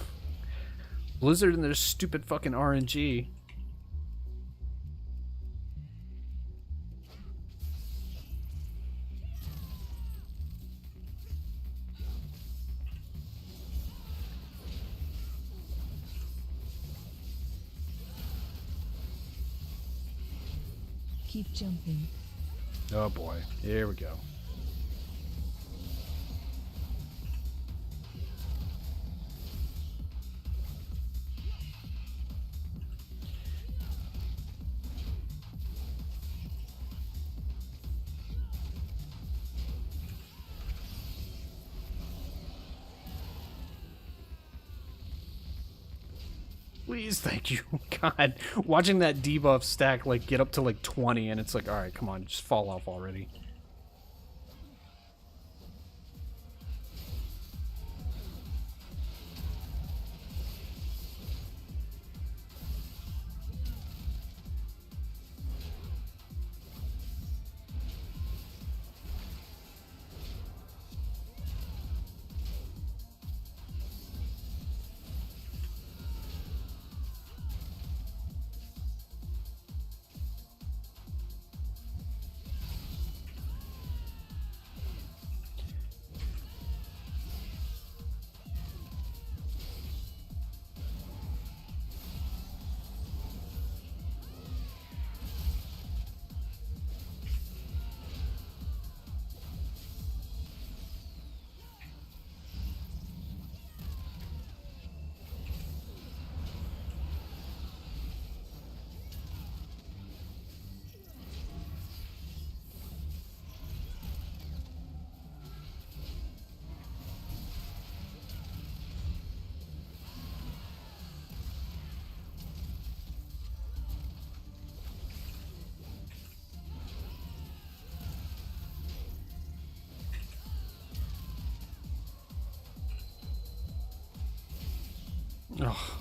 Speaker 1: Blizzard and their stupid fucking RNG.
Speaker 2: Keep jumping.
Speaker 1: Oh boy, here we go. Please, thank you. God, watching that debuff stack like get up to like 20, and it's like, all right, come on, just fall off already. Oh.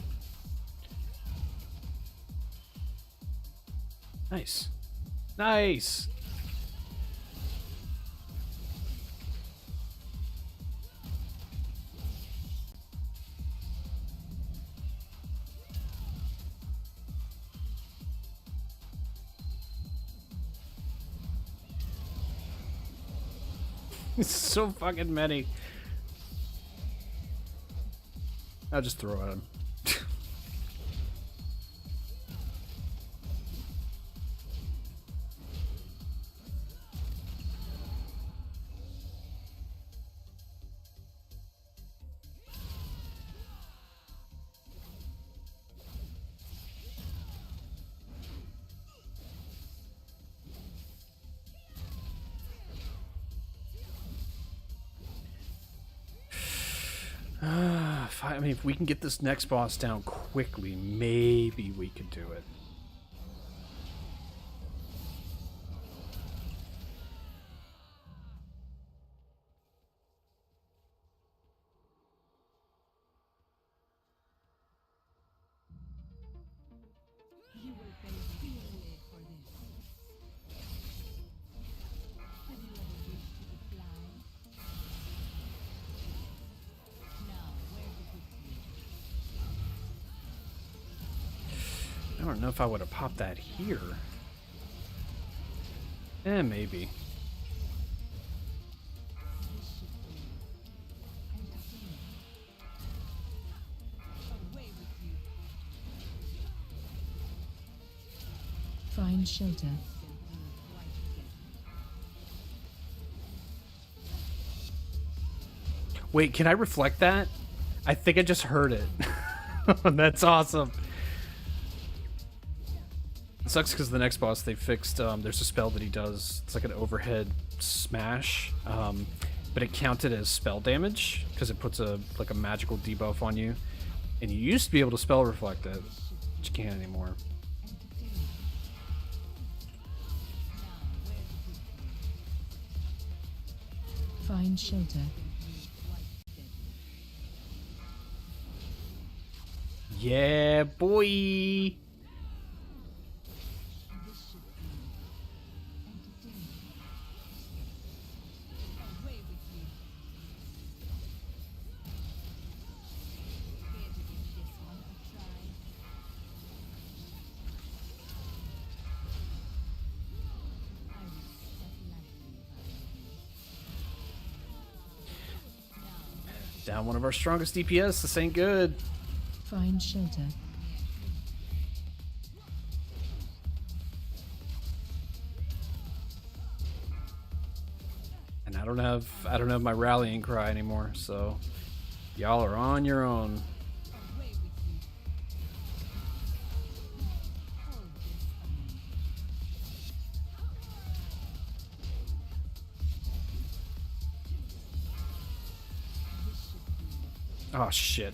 Speaker 1: Nice. Nice. So fucking many. I'll just throw at him. I mean, if we can get this next boss down quickly, maybe we could do it.
Speaker 4: You will pay dearly for this. Have you ever wished you could fly? Now, where to put you?
Speaker 1: I don't know if I would have popped that here. Maybe.
Speaker 4: This should be entertaining. Away with you.
Speaker 2: Find shelter.
Speaker 4: Can do quite together.
Speaker 1: Wait, can I reflect that? I think I just heard it. That's awesome. It sucks because the next boss they fixed, there's a spell that he does. It's like an overhead smash, but it counted as spell damage because it puts a magical debuff on you. And you used to be able to spell reflect it, but you can't anymore.
Speaker 2: Find shelter.
Speaker 1: Yeah, boy.
Speaker 4: Away with you. Care to give this one a try? I will step lightly about you.
Speaker 1: Down one of our strongest DPS. This ain't good.
Speaker 2: Find shelter.
Speaker 1: And I don't have my rallying cry anymore, so y'all are on your own.
Speaker 4: Away with you. Hold this a moment. This should be
Speaker 1: Oh shit.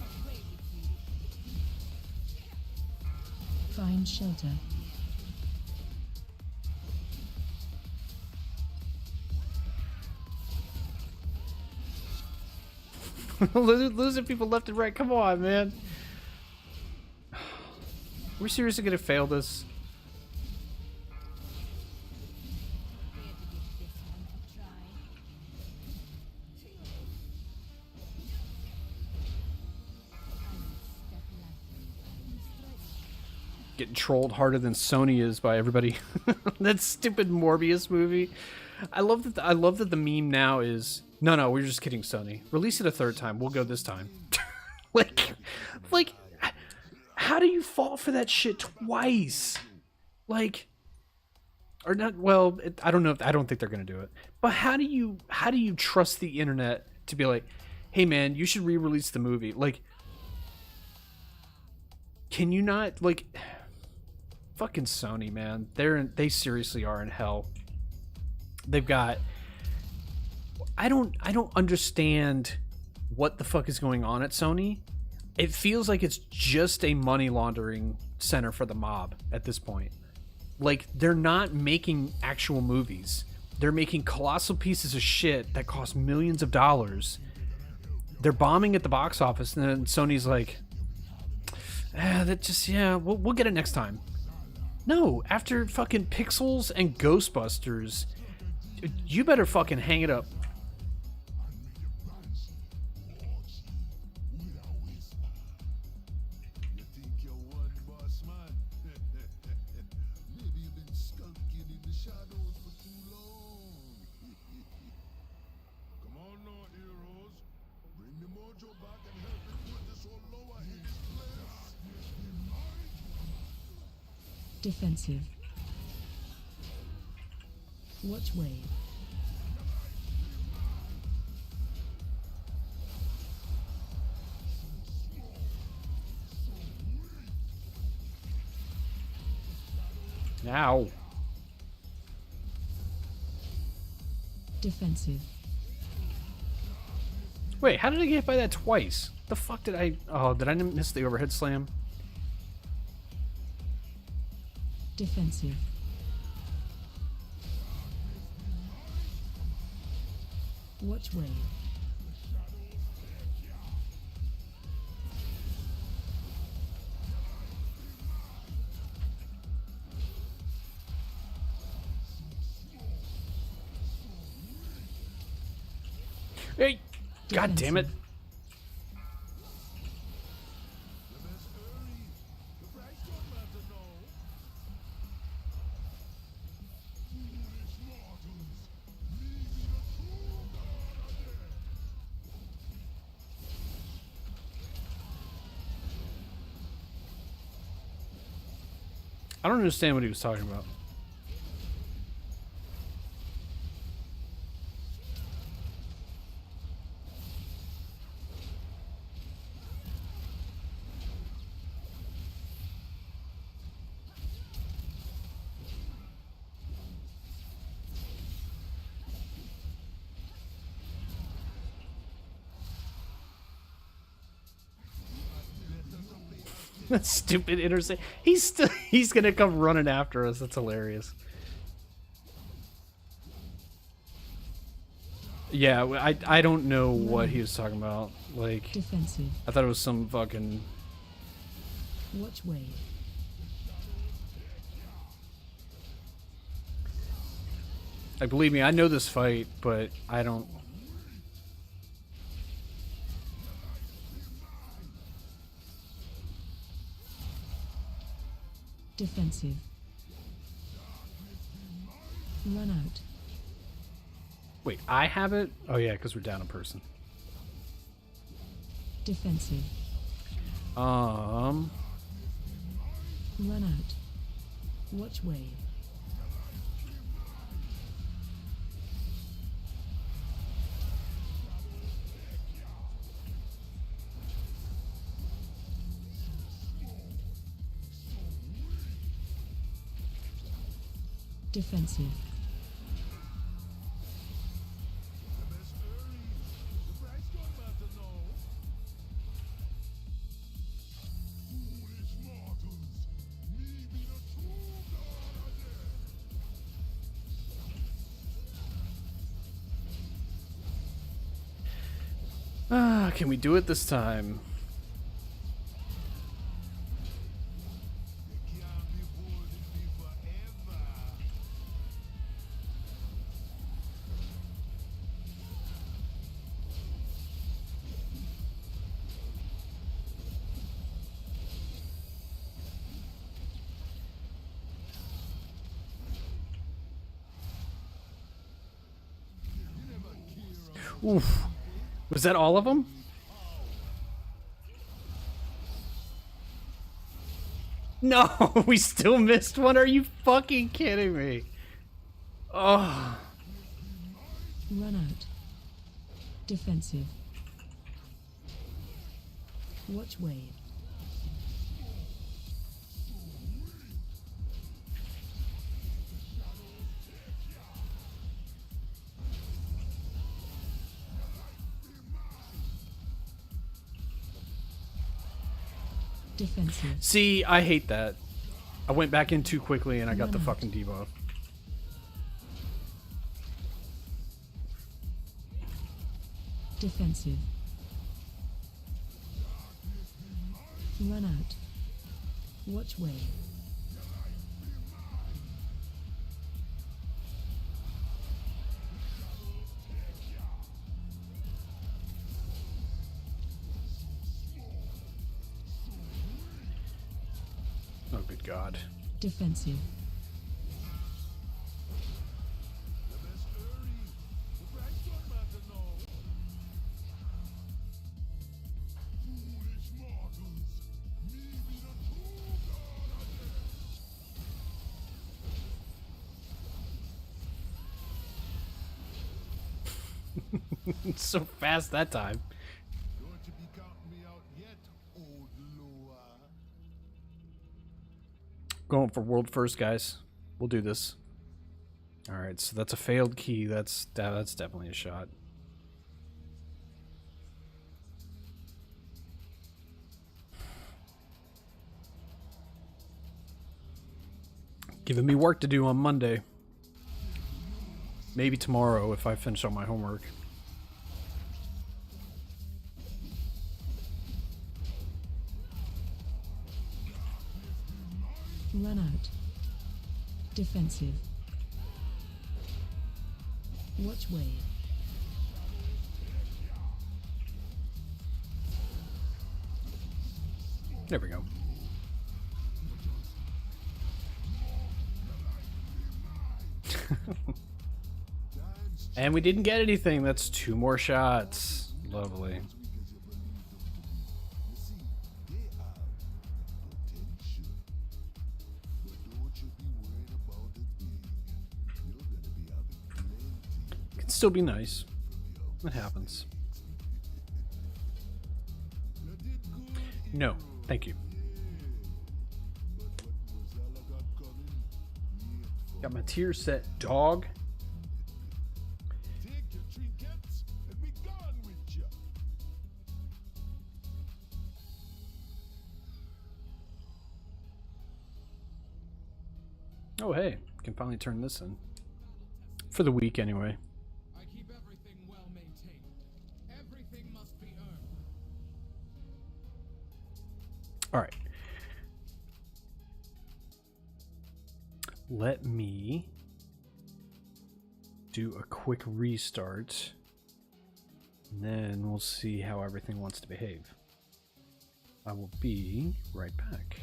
Speaker 4: away with you.
Speaker 2: Find shelter.
Speaker 1: Losing people left and right. Come on, man. We're seriously gonna fail this?
Speaker 4: Care to give this one a try? I will step lightly.
Speaker 1: Getting trolled harder than Sony is by everybody. That stupid Morbius movie. I love that. I love that the meme now is no. We're just kidding, Sony. Release it a third time. We'll go this time. like, how do you fall for that shit twice? Like, or not? Well, I don't know. I don't think they're gonna do it. But how do you trust the internet to be like, hey man, you should re-release the movie? Like, can you not like? Fucking Sony, man. They seriously are in hell. They've got I don't understand what the fuck is going on at Sony. It feels like it's just a money laundering center for the mob at this point. Like, they're not making actual movies. They're making colossal pieces of shit that cost millions of dollars. They're bombing at the box office, and then Sony's like, we'll get it next time. No, after fucking Pixels and Ghostbusters, you better fucking hang it up.
Speaker 3: You think you're one boss man? Maybe you've been skulking in the shadows for too long. got your back and help me put this whole lower in its place.
Speaker 2: Defensive. Watch wave.
Speaker 1: Ow.
Speaker 2: Defensive.
Speaker 1: Wait, how did I get hit by that twice? The fuck did I... Oh, did I miss the overhead slam?
Speaker 2: Defensive. Watch wave.
Speaker 1: Hey! God damn it!
Speaker 3: You best hurry. The price don't matter now. Foolish mortals. Leave me the true God again.
Speaker 1: I don't understand what he was talking about. That stupid intersect. He's gonna come running after us. That's hilarious. Yeah, I don't know what he was talking about. Like,
Speaker 2: Defensive.
Speaker 1: I thought it was some fucking...
Speaker 2: Watch wave.
Speaker 1: Like, believe me, I know this fight, but I don't...
Speaker 2: Defensive. Run out.
Speaker 1: Wait, I have it? Oh yeah, because we're down a person.
Speaker 2: Defensive.
Speaker 1: Um...
Speaker 2: Run out. Watch wave. Defensive.
Speaker 3: You best hurry. The price don't matter now. Foolish mortals. Me be the true God again.
Speaker 1: Ah, can we do it this time?
Speaker 3: You can't be holding me forever.
Speaker 1: Oof. Was that all of them? No, we still missed one. Are you fucking kidding me? Oh.
Speaker 2: Run out. Defensive. Watch wave. Defensive.
Speaker 1: See, I hate that. I went back in too quickly and I got the fucking debuff.
Speaker 2: Defensive. Run out. Watch wave.
Speaker 1: Oh, good God.
Speaker 2: Defensive.
Speaker 3: You best hurry. The price don't matter now.
Speaker 1: So fast that time.
Speaker 3: Don't you be counting me out yet, old Loa.
Speaker 1: Going for world first, guys. We'll do this. All right, so that's a failed key. That's definitely a shot. Giving me work to do on Monday. Maybe tomorrow if I finish all my homework.
Speaker 2: Run out. Defensive. Watch way.
Speaker 1: There we go. And we didn't get anything. That's 2 more shots. Lovely.
Speaker 3: You see, they have potential. But don't you be worried about it being. You're gonna be having plenty
Speaker 1: Can still be nice. It happens.
Speaker 3: You did good.
Speaker 1: No, thank you.
Speaker 3: But what was all I got coming? Yet for
Speaker 1: Got my tier set, dog.
Speaker 3: take your trinkets and be gone with you.
Speaker 1: Oh, hey. Can finally turn this in. For the week, anyway.
Speaker 6: I keep everything well maintained. Everything must be earned.
Speaker 1: Alright. Let me do a quick restart. And then we'll see how everything wants to behave. I will be right back.